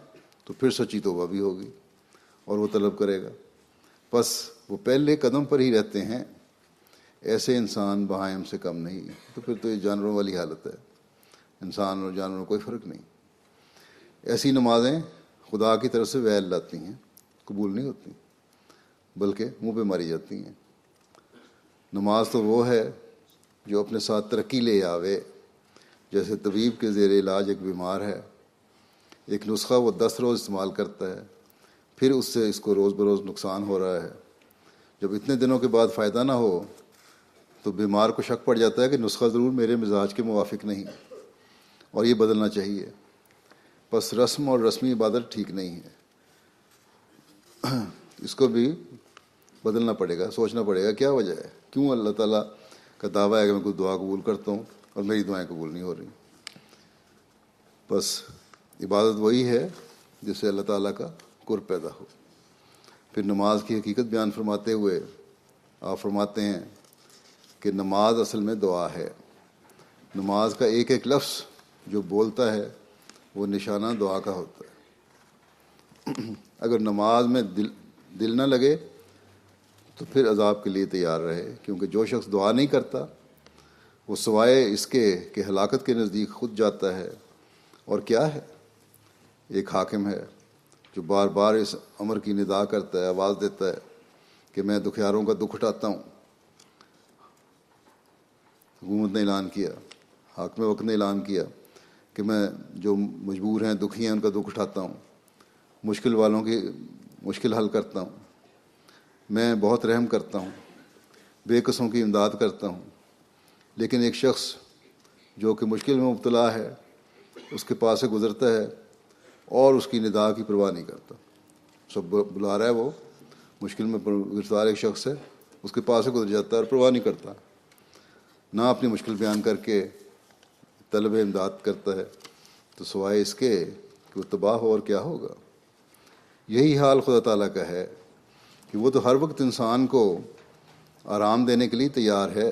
تو پھر سچی توبہ بھی ہوگی اور وہ طلب کرے گا۔ بس وہ پہلے قدم پر ہی رہتے ہیں، ایسے انسان بہائم سے کم نہیں، تو پھر تو یہ جانوروں والی حالت ہے، انسان اور جانوروں کوئی فرق نہیں۔ ایسی نمازیں خدا کی طرف سے ویل لاتی ہیں، قبول نہیں ہوتی بلکہ منہ پہ ماری جاتی ہیں۔ نماز تو وہ ہے جو اپنے ساتھ ترقی لے آوے، جیسے طبیب کے زیر علاج ایک بیمار ہے، ایک نسخہ وہ 10 روز استعمال کرتا ہے، پھر اس سے اس کو روز بروز نقصان ہو رہا ہے۔ جب اتنے دنوں کے بعد فائدہ نہ ہو تو بیمار کو شک پڑ جاتا ہے کہ نسخہ ضرور میرے مزاج کے موافق نہیں اور یہ بدلنا چاہیے۔ بس رسم اور رسمی عبادت ٹھیک نہیں ہے، اس کو بھی بدلنا پڑے گا، سوچنا پڑے گا کیا وجہ ہے، کیوں اللہ تعالیٰ کا دعویٰ ہے کہ میں کوئی دعا قبول کرتا ہوں اور میری دعائیں قبول نہیں ہو رہی۔ بس عبادت وہی ہے جس سے اللہ تعالیٰ کا قرب پیدا ہو۔ پھر نماز کی حقیقت بیان فرماتے ہوئے آپ فرماتے ہیں کہ نماز اصل میں دعا ہے، نماز کا ایک ایک لفظ جو بولتا ہے وہ نشانہ دعا کا ہوتا ہے۔ اگر نماز میں دل نہ لگے تو پھر عذاب کے لیے تیار رہے، کیونکہ جو شخص دعا نہیں کرتا وہ سوائے اس کے کہ ہلاکت کے نزدیک خود جاتا ہے۔ اور کیا ہے؟ ایک حاکم ہے جو بار بار اس امر کی ندا کرتا ہے، آواز دیتا ہے کہ میں دکھیاروں کا دکھ اٹھاتا ہوں۔ حکومت نے اعلان کیا، حاکم وقت نے اعلان کیا کہ میں جو مجبور ہیں، دکھی ہیں، ان کا دکھ اٹھاتا ہوں، مشکل والوں کی مشکل حل کرتا ہوں، میں بہت رحم کرتا ہوں، بے قصوں کی امداد کرتا ہوں۔ لیکن ایک شخص جو کہ مشکل میں مبتلا ہے اس کے پاس سے گزرتا ہے اور اس کی ندا کی پرواہ نہیں کرتا، سب بلا رہا ہے، وہ مشکل میں گرفتار ایک شخص ہے، اس کے پاس سے گزر جاتا ہے اور پرواہ نہیں کرتا، نہ اپنی مشکل بیان کر کے طلب امداد کرتا ہے، تو سوائے اس کے کہ وہ تباہ ہو اور کیا ہوگا۔ یہی حال خدا تعالیٰ کا ہے کہ وہ تو ہر وقت انسان کو آرام دینے کے لیے تیار ہے،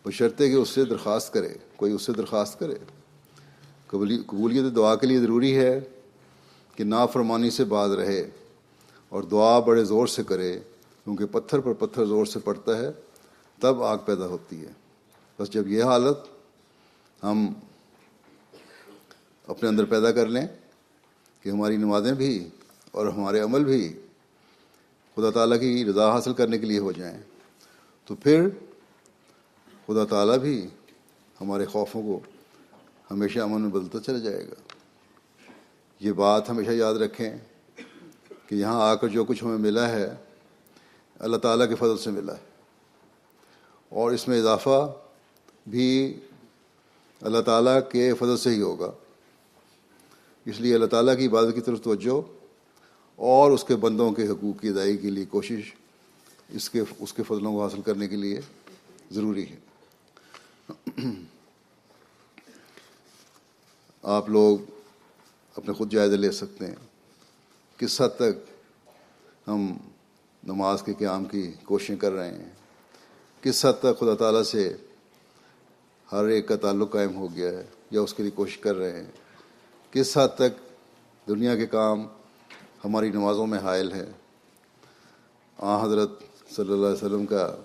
بشرطے کہ اس سے درخواست کرے، کوئی اس سے درخواست کرے۔ قبولیت دعا کے لیے ضروری ہے کہ نافرمانی سے باز رہے اور دعا بڑے زور سے کرے، کیونکہ پتھر پر پتھر زور سے پڑتا ہے تب آگ پیدا ہوتی ہے۔ بس جب یہ حالت ہم اپنے اندر پیدا کر لیں کہ ہماری نمازیں بھی اور ہمارے عمل بھی خدا تعالیٰ کی رضا حاصل کرنے کے لیے ہو جائیں، تو پھر خدا تعالیٰ بھی ہمارے خوفوں کو ہمیشہ امن میں بدلتا چلا جائے گا۔ یہ بات ہمیشہ یاد رکھیں کہ یہاں آ کر جو کچھ ہمیں ملا ہے اللہ تعالیٰ کے فضل سے ملا ہے، اور اس میں اضافہ بھی اللہ تعالیٰ کے فضل سے ہی ہوگا۔ اس لیے اللہ تعالیٰ کی عبادت کی طرف توجہ اور اس کے بندوں کے حقوق کی ادائیگی کے لیے کوشش اس کے فضلوں کو حاصل کرنے کے لیے ضروری ہے۔ آپ لوگ اپنے خود جائزہ لے سکتے ہیں کس حد تک ہم نماز کے قیام کی کوششیں کر رہے ہیں، کس حد تک خدا تعالیٰ سے ہر ایک کا تعلق قائم ہو گیا ہے یا اس کے لیے کوشش کر رہے ہیں، کس حد تک دنیا کے کام ہماری نمازوں میں حائل ہے۔ حضرت صلی اللہ علیہ وسلم کا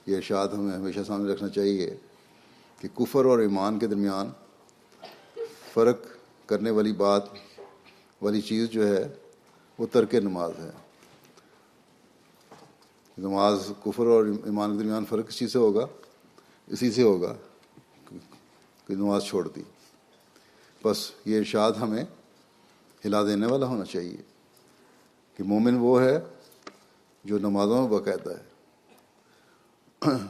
یہ ارشاد ہمیں ہمیشہ سامنے رکھنا چاہیے کہ کفر اور ایمان کے درمیان فرق کرنے والی چیز جو ہے وہ ترک نماز ہے۔ نماز کفر اور ایمان کے درمیان فرق کس چیز سے ہوگا؟ اسی سے ہوگا کہ نماز چھوڑ دی۔ بس یہ ارشاد ہمیں ہلا دینے والا ہونا چاہیے کہ مومن وہ ہے جو نمازوں میں باقاعدہ ہے،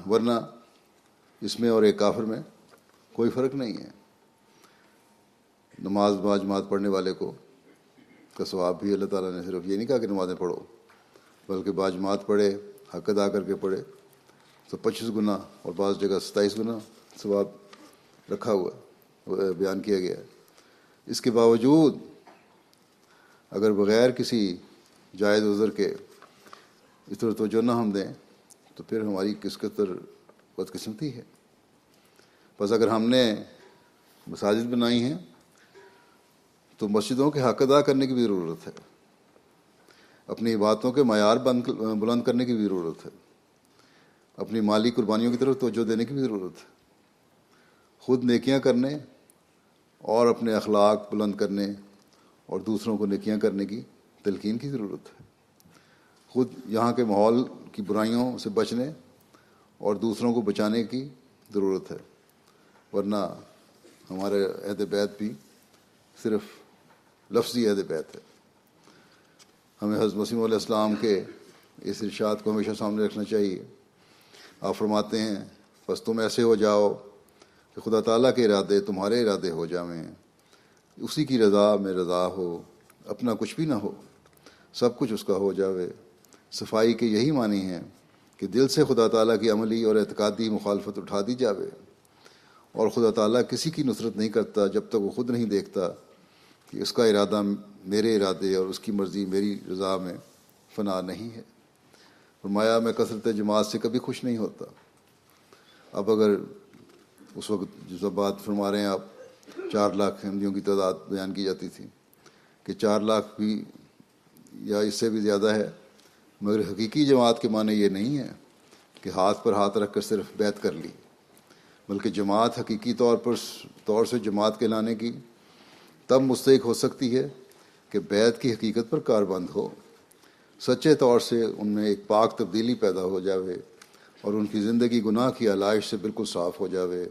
ورنہ اس میں اور ایک کافر میں کوئی فرق نہیں ہے۔ نماز باجماعت پڑھنے والے کو کا ثواب بھی اللہ تعالیٰ نے صرف یہ نہیں کہا کہ نمازیں پڑھو، بلکہ باجماعت پڑھے، حق ادا کر کے پڑھے تو 25 گنا اور بعض جگہ 27 گنا ثواب رکھا ہوا بیان کیا گیا ہے۔ اس کے باوجود اگر بغیر کسی جائز عذر کے اس طرح توجہ نہ ہم دیں تو پھر ہماری کس قدر بدقسمتی ہے۔ بس اگر ہم نے مساجد بنائی ہیں تو مسجدوں کے حق ادا کرنے کی بھی ضرورت ہے، اپنی باتوں کے معیار بلند کرنے کی بھی ضرورت ہے، اپنی مالی قربانیوں کی طرف توجہ دینے کی بھی ضرورت ہے، خود نیکیاں کرنے اور اپنے اخلاق بلند کرنے اور دوسروں کو نیکیاں کرنے کی تلقین کی ضرورت ہے، خود یہاں کے ماحول کی برائیوں سے بچنے اور دوسروں کو بچانے کی ضرورت ہے، ورنہ ہمارے عہد بیت بھی صرف لفظی عہد بیت ہے۔ ہمیں حضرت مسیح علیہ السلام کے اس ارشاد کو ہمیشہ سامنے رکھنا چاہیے۔ آپ فرماتے ہیں بس تم ایسے ہو جاؤ کہ خدا تعالیٰ کے ارادے تمہارے ارادے ہو جاویں، اسی کی رضا میں رضا ہو، اپنا کچھ بھی نہ ہو، سب کچھ اس کا ہو جاوے۔ صفائی کے یہی معنی ہیں کہ دل سے خدا تعالیٰ کی عملی اور اعتقادی مخالفت اٹھا دی جاوے، اور خدا تعالیٰ کسی کی نصرت نہیں کرتا جب تک وہ خود نہیں دیکھتا کہ اس کا ارادہ میرے ارادے اور اس کی مرضی میری رضا میں فنا نہیں ہے۔ فرمایا میں کثرت جماعت سے کبھی خوش نہیں ہوتا۔ اب اگر اس وقت جس بات فرما رہے ہیں آپ 4 لاکھ احمدیوں کی تعداد بیان کی جاتی تھی کہ 4 لاکھ بھی یا اس سے بھی زیادہ ہے، مگر حقیقی جماعت کے معنی یہ نہیں ہے کہ ہاتھ پر ہاتھ رکھ کر صرف بیعت کر لی، بلکہ جماعت حقیقی طور سے جماعت کہلانے کی تب مستحق ہو سکتی ہے کہ بیعت کی حقیقت پر کاربند ہو، سچے طور سے ان میں ایک پاک تبدیلی پیدا ہو جاوے اور ان کی زندگی گناہ کی علائش سے بالکل صاف ہو جاوے،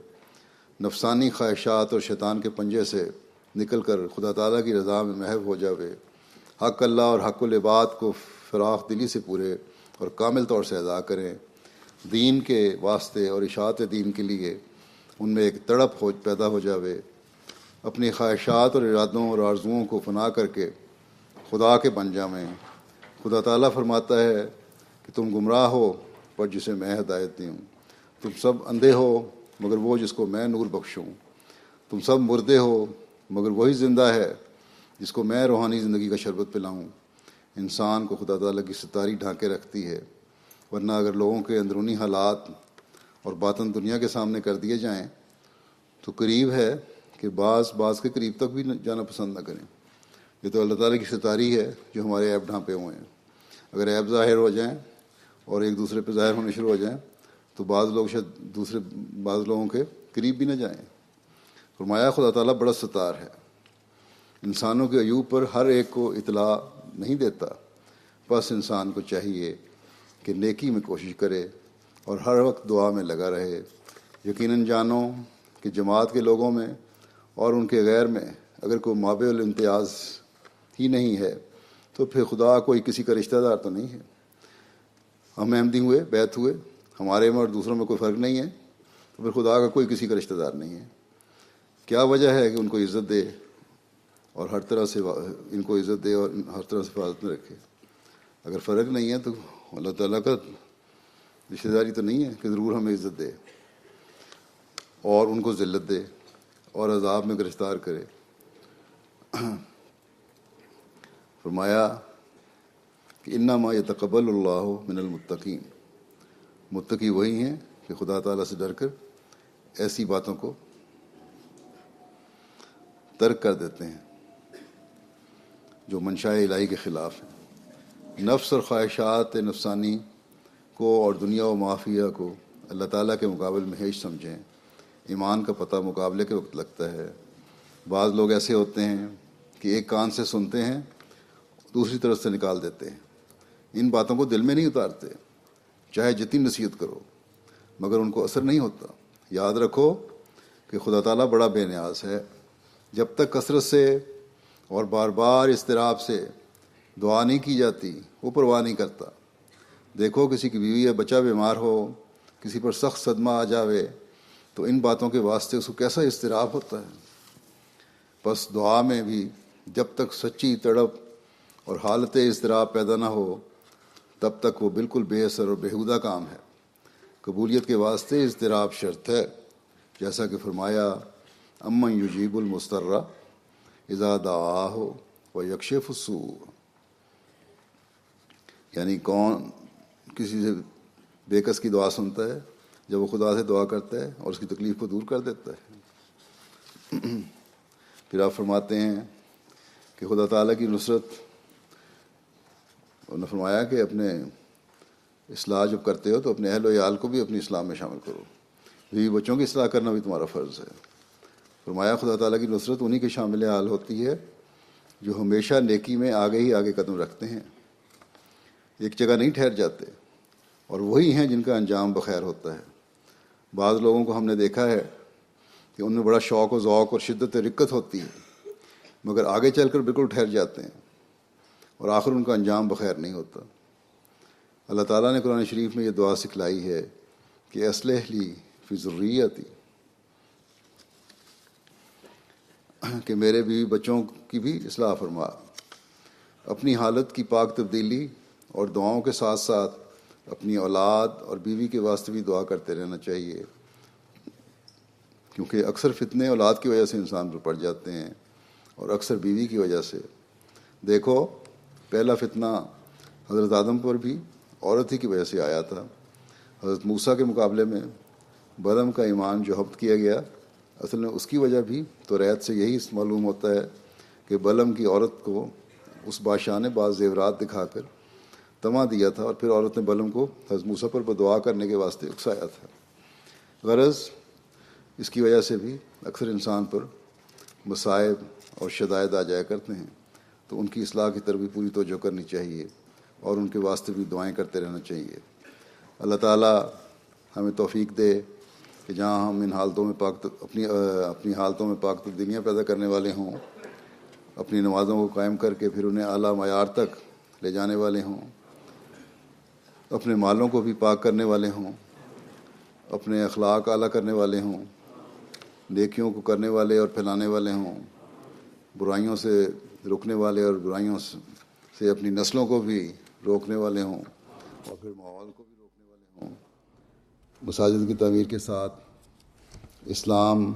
نفسانی خواہشات اور شیطان کے پنجے سے نکل کر خدا تعالیٰ کی رضا میں محو ہو جاوے، حق اللہ اور حق العباد کو فراخ دلی سے پورے اور کامل طور سے ادا کریں، دین کے واسطے اور اشاعت دین کے لیے ان میں ایک تڑپ پیدا ہو جاوے، اپنی خواہشات اور ارادوں اور آرزوؤں کو فنا کر کے خدا کے بن جاویں۔ خدا تعالیٰ فرماتا ہے کہ تم گمراہ ہو پر جسے میں ہدایت دوں، تم سب اندھے ہو مگر وہ جس کو میں نور بخشوں، تم سب مردے ہو مگر وہی زندہ ہے جس کو میں روحانی زندگی کا شربت پلاؤں۔ انسان کو خدا تعالیٰ کی ستاری ڈھانکے رکھتی ہے، ورنہ اگر لوگوں کے اندرونی حالات اور باطن دنیا کے سامنے کر دیے جائیں تو قریب ہے کہ بعض کے قریب تک بھی جانا پسند نہ کریں۔ یہ تو اللہ تعالیٰ کی ستاری ہے جو ہمارے عیب ڈھانپے ہوئے ہیں۔ اگر عیب ظاہر ہو جائیں اور ایک دوسرے پہ ظاہر ہونے شروع ہو جائیں تو بعض لوگ شاید بعض لوگوں کے قریب بھی نہ جائیں۔ فرمایا خدا تعالیٰ بڑا ستار ہے، انسانوں کے عیوب پر ہر ایک کو اطلاع نہیں دیتا، بس انسان کو چاہیے کہ نیکی میں کوشش کرے اور ہر وقت دعا میں لگا رہے۔ یقیناً جانو کہ جماعت کے لوگوں میں اور ان کے غیر میں اگر کوئی مابع الامتیاز ہی نہیں ہے تو پھر خدا کوئی کسی کا رشتہ دار تو نہیں ہے۔ ہم احمدی ہوئے، بیعت ہوئے، ہمارے میں اور دوسروں میں کوئی فرق نہیں ہے تو پھر خدا کا کوئی کسی کا رشتہ دار نہیں ہے۔ کیا وجہ ہے کہ ان کو عزت دے اور ہر طرح سے ان کو عزت دے اور ہر طرح سے حفاظت میں رکھے؟ اگر فرق نہیں ہے تو اللہ تعالیٰ کا رشتہ داری تو نہیں ہے کہ ضرور ہمیں عزت دے اور ان کو ذلت دے اور عذاب میں گرفتار کرے۔ فرمایا کہ انما یتقبل اللہ من المتقین، متقی وہی ہیں کہ خدا تعالیٰ سے ڈر کر ایسی باتوں کو ترک کر دیتے ہیں۔ جو منشاء الہی کے خلاف ہیں۔ نفس اور خواہشات نفسانی کو اور دنیا و معافیہ کو اللہ تعالیٰ کے مقابل میں ہیچ سمجھیں۔ ایمان کا پتہ مقابلے کے وقت لگتا ہے۔ بعض لوگ ایسے ہوتے ہیں کہ ایک کان سے سنتے ہیں، دوسری طرف سے نکال دیتے ہیں، ان باتوں کو دل میں نہیں اتارتے، چاہے جتنی نصیحت کرو، مگر ان کو اثر نہیں ہوتا۔ یاد رکھو کہ خدا تعالیٰ بڑا بے نیاز ہے۔ جب تک کثرت سے اور بار بار اضطراب سے دعا نہیں کی جاتی، وہ پرواہ نہیں کرتا۔ دیکھو کسی کی بیوی یا بچہ بیمار ہو، کسی پر سخت صدمہ آ جاوے تو ان باتوں کے واسطے اس کو کیسا اضطراب ہوتا ہے۔ بس دعا میں بھی جب تک سچی تڑپ اور حالت اضطراب پیدا نہ ہو، تب تک وہ بالکل بے اثر اور بیہودہ کام ہے۔ قبولیت کے واسطے اضطراب شرط ہے، جیسا کہ فرمایا امن یجیب المضطر اذا دعاہ ویکشف السوء، یعنی کون کسی سے بے کس کی دعا سنتا ہے جب وہ خدا سے دعا کرتا ہے اور اس کی تکلیف کو دور کر دیتا ہے۔ پھر آپ فرماتے ہیں کہ خدا تعالیٰ کی نصرت، انہوں نے فرمایا کہ اپنے اصلاح جب کرتے ہو تو اپنے اہل و عیال کو بھی اپنی اصلاح میں شامل کرو، بیوی بچوں کی اصلاح کرنا بھی تمہارا فرض ہے۔ فرمایا خدا تعالیٰ کی نصرت انہی کے شامل حال ہوتی ہے جو ہمیشہ نیکی میں آگے ہی آگے قدم رکھتے ہیں، ایک جگہ نہیں ٹھہر جاتے، اور وہی ہیں جن کا انجام بخیر ہوتا ہے۔ بعض لوگوں کو ہم نے دیکھا ہے کہ ان میں بڑا شوق و ذوق اور شدت رقت ہوتی ہے، مگر آگے چل کر بالکل ٹھہر جاتے ہیں اور آخر ان کا انجام بخیر نہیں ہوتا۔ اللہ تعالیٰ نے قرآن شریف میں یہ دعا سکھلائی ہے کہ اصلح لی فی ذریتی، کہ میرے بیوی بچوں کی بھی اصلاح فرما۔ اپنی حالت کی پاک تبدیلی اور دعاؤں کے ساتھ ساتھ اپنی اولاد اور بیوی کے واسطے بھی دعا کرتے رہنا چاہیے، کیونکہ اکثر فتنے اولاد کی وجہ سے انسان پر پڑ جاتے ہیں اور اکثر بیوی کی وجہ سے۔ دیکھو پہلا فتنہ حضرت آدم پر بھی عورت ہی کی وجہ سے آیا تھا۔ حضرت موسیٰ کے مقابلے میں بلعم کا ایمان جو ضبط کیا گیا، اصل میں اس کی وجہ بھی توریت سے یہی معلوم ہوتا ہے کہ بلعم کی عورت کو اس بادشاہ نے بعض زیورات دکھا کر طمع دیا تھا، اور پھر عورت نے بلعم کو حضرت موسیٰ پر دعا کرنے کے واسطے اکسایا تھا۔ غرض اس کی وجہ سے بھی اکثر انسان پر مصائب اور شدائد آ جایا کرتے ہیں، تو ان کی اصلاح کی طرف بھی پوری توجہ کرنی چاہیے اور ان کے واسطے بھی دعائیں کرتے رہنا چاہیے۔ اللہ تعالیٰ ہمیں توفیق دے کہ جہاں ہم ان حالتوں میں اپنی حالتوں میں پاک تبدیلیاں پیدا کرنے والے ہوں، اپنی نمازوں کو قائم کر کے پھر انہیں اعلیٰ معیار تک لے جانے والے ہوں، اپنے مالوں کو بھی پاک کرنے والے ہوں، اپنے اخلاق اعلیٰ کرنے والے ہوں، نیکیوں کو کرنے والے اور پھیلانے والے ہوں، برائیوں سے روکنے والے اور برائیوں سے اپنی نسلوں کو بھی روکنے والے ہوں، اور پھر ماحول کو بھی روکنے والے ہوں، مساجد کی تعمیر کے ساتھ اسلام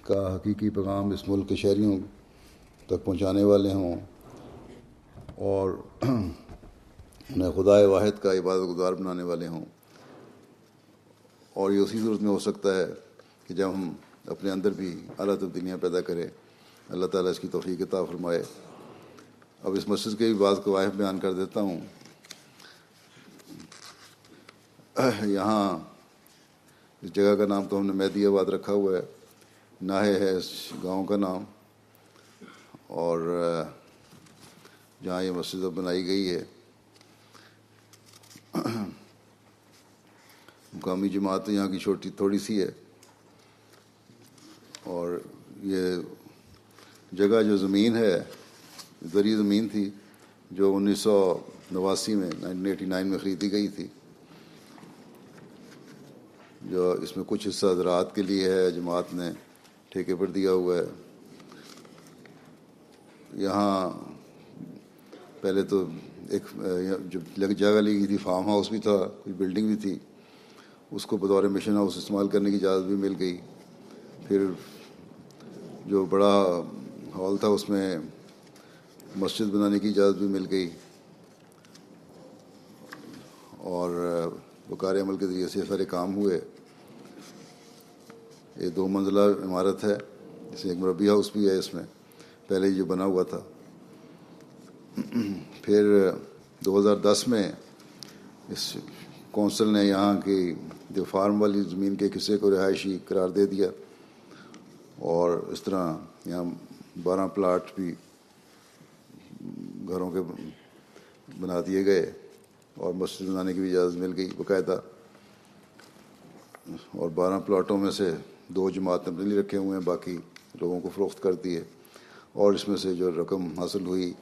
کا حقیقی پیغام اس ملک کے شہریوں تک پہنچانے والے ہوں، اور انہیں خدائے واحد کا عبادت گزار بنانے والے ہوں۔ اور یہ اسی صورت میں ہو سکتا ہے کہ جب ہم اپنے اندر بھی اعلیٰ تبدیلیاں پیدا کریں، اللہ تعالیٰ اس کی توفیق عطا فرمائے۔ اب اس مسجد کے بھی بعض قواعد بیان کر دیتا ہوں۔ یہاں اس جگہ کا نام تو ہم نے مہدی آباد رکھا ہوا ہے، ناہے ہے اس گاؤں کا نام، اور جہاں یہ مسجد اب بنائی گئی ہے مقامی جماعت یہاں کی چھوٹی تھوڑی سی ہے، اور یہ جگہ جو زمین ہے زرعی زمین تھی جو 1989 میں 1989 میں خریدی گئی تھی، جو اس میں کچھ حصہ زراعت کے لیے ہے، جماعت نے ٹھیکے پر دیا ہوا ہے۔ یہاں پہلے تو ایک جو جگہ لی گئی تھی فارم ہاؤس بھی تھا، کوئی بلڈنگ بھی تھی، اس کو بطور مشن ہاؤس استعمال کرنے کی اجازت بھی مل گئی۔ پھر جو بڑا ہال تھا اس میں مسجد بنانے کی اجازت بھی مل گئی، اور وقار عمل کے ذریعے سے سارے کام ہوئے۔ یہ 2 منزلہ عمارت ہے، اس میں ایک مربی ہاؤس بھی ہے، اس میں پہلے جو بنا ہوا تھا۔ پھر 2010 میں اس کونسل نے یہاں کی جو فارم والی زمین کے حصے کو رہائشی قرار دے دیا، اور اس طرح یہاں 12 پلاٹ بھی گھروں کے بنا دیے گئے اور مسجد بنانے کی بھی اجازت مل گئی باقاعدہ، اور 12 پلاٹوں میں سے 2 جماعت نے اپنے لیے رکھے ہوئے ہیں، باقی لوگوں کو فروخت کر دیے، اور اس میں سے جو رقم حاصل ہوئی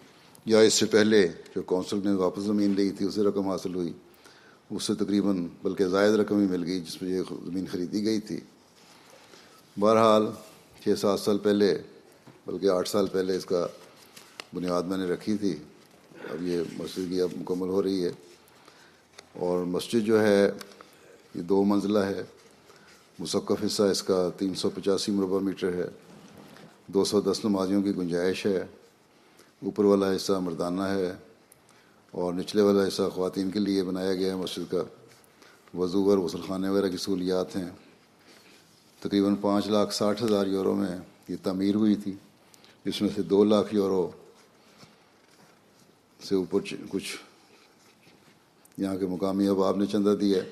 یا اس سے پہلے جو کونسل نے واپس زمین لی تھی اسے رقم حاصل ہوئی، اس سے تقریباً بلکہ زائد رقم ہی مل گئی جس میں یہ زمین خریدی گئی تھی۔ بہرحال 6-7 سال پہلے، بلکہ 8 سال پہلے اس کا بنیاد میں نے رکھی تھی، اب یہ مسجد کی اب مکمل ہو رہی ہے، اور مسجد جو ہے یہ 2 منزلہ ہے، مسقف حصہ اس کا 385 مربع میٹر ہے، 210 نمازیوں کی گنجائش ہے، اوپر والا حصہ مردانہ ہے اور نچلے والا حصہ خواتین کے لیے بنایا گیا ہے مسجد کا، وضو اور غسل خانے وغیرہ کی سہولیات ہیں۔ تقریباً 5,60,000 یورو میں یہ تعمیر ہوئی تھی، جس میں سے 2 لاکھ یورو سے اوپر کچھ یہاں کے مقامی احباب نے چندہ دیا ہے،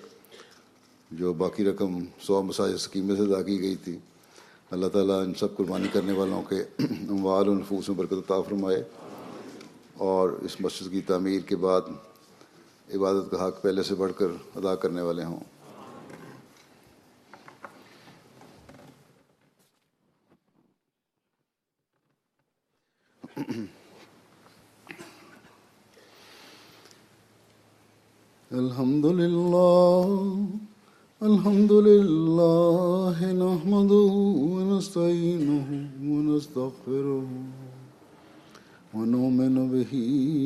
جو باقی رقم 100 مساجد اسکیمیں سے ادا کی گئی تھی۔ اللہ تعالیٰ ان سب قربانی کرنے والوں کے اموال و نفوس میں برکت عطا فرمائے، اور اس مسجد کی تعمیر کے بعد عبادت کا حق پہلے سے بڑھ کر ادا کرنے والے ہوں۔ الحمد لله نحمده ونستعينه ونستغفره ونؤمن به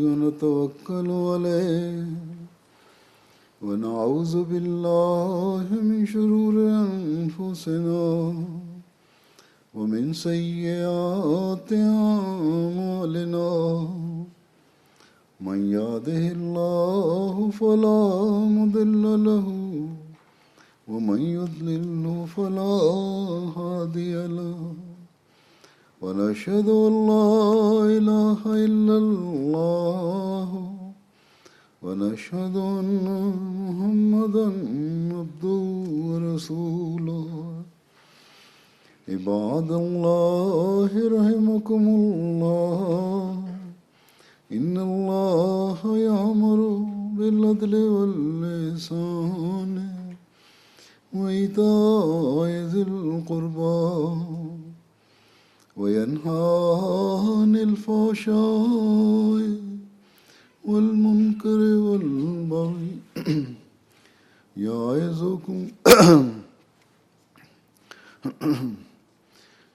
ونتوكل عليه ونعوذ بالله من شرور أنفسنا ومن سيئات أعمالنا، من يهده الله فلا مضل له ومن يضلل فلا هادي له، ونشهد أن لا إله إلا الله ونشهد أن محمدا عبده ورسوله۔ عباد الله رحمكم الله، إن الله يأمر بالعدل والإحسان وإيتاء ذي القربى وينهى عن الفحشاء والمنكر والبغي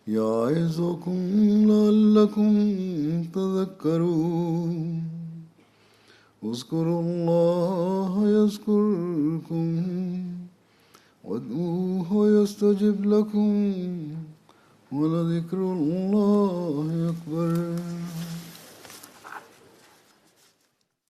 يعظكم لعلكم تذكرون۔ اذكروا الله يذكركم وادعوه يستجب لكم، ولذكر الله أكبر۔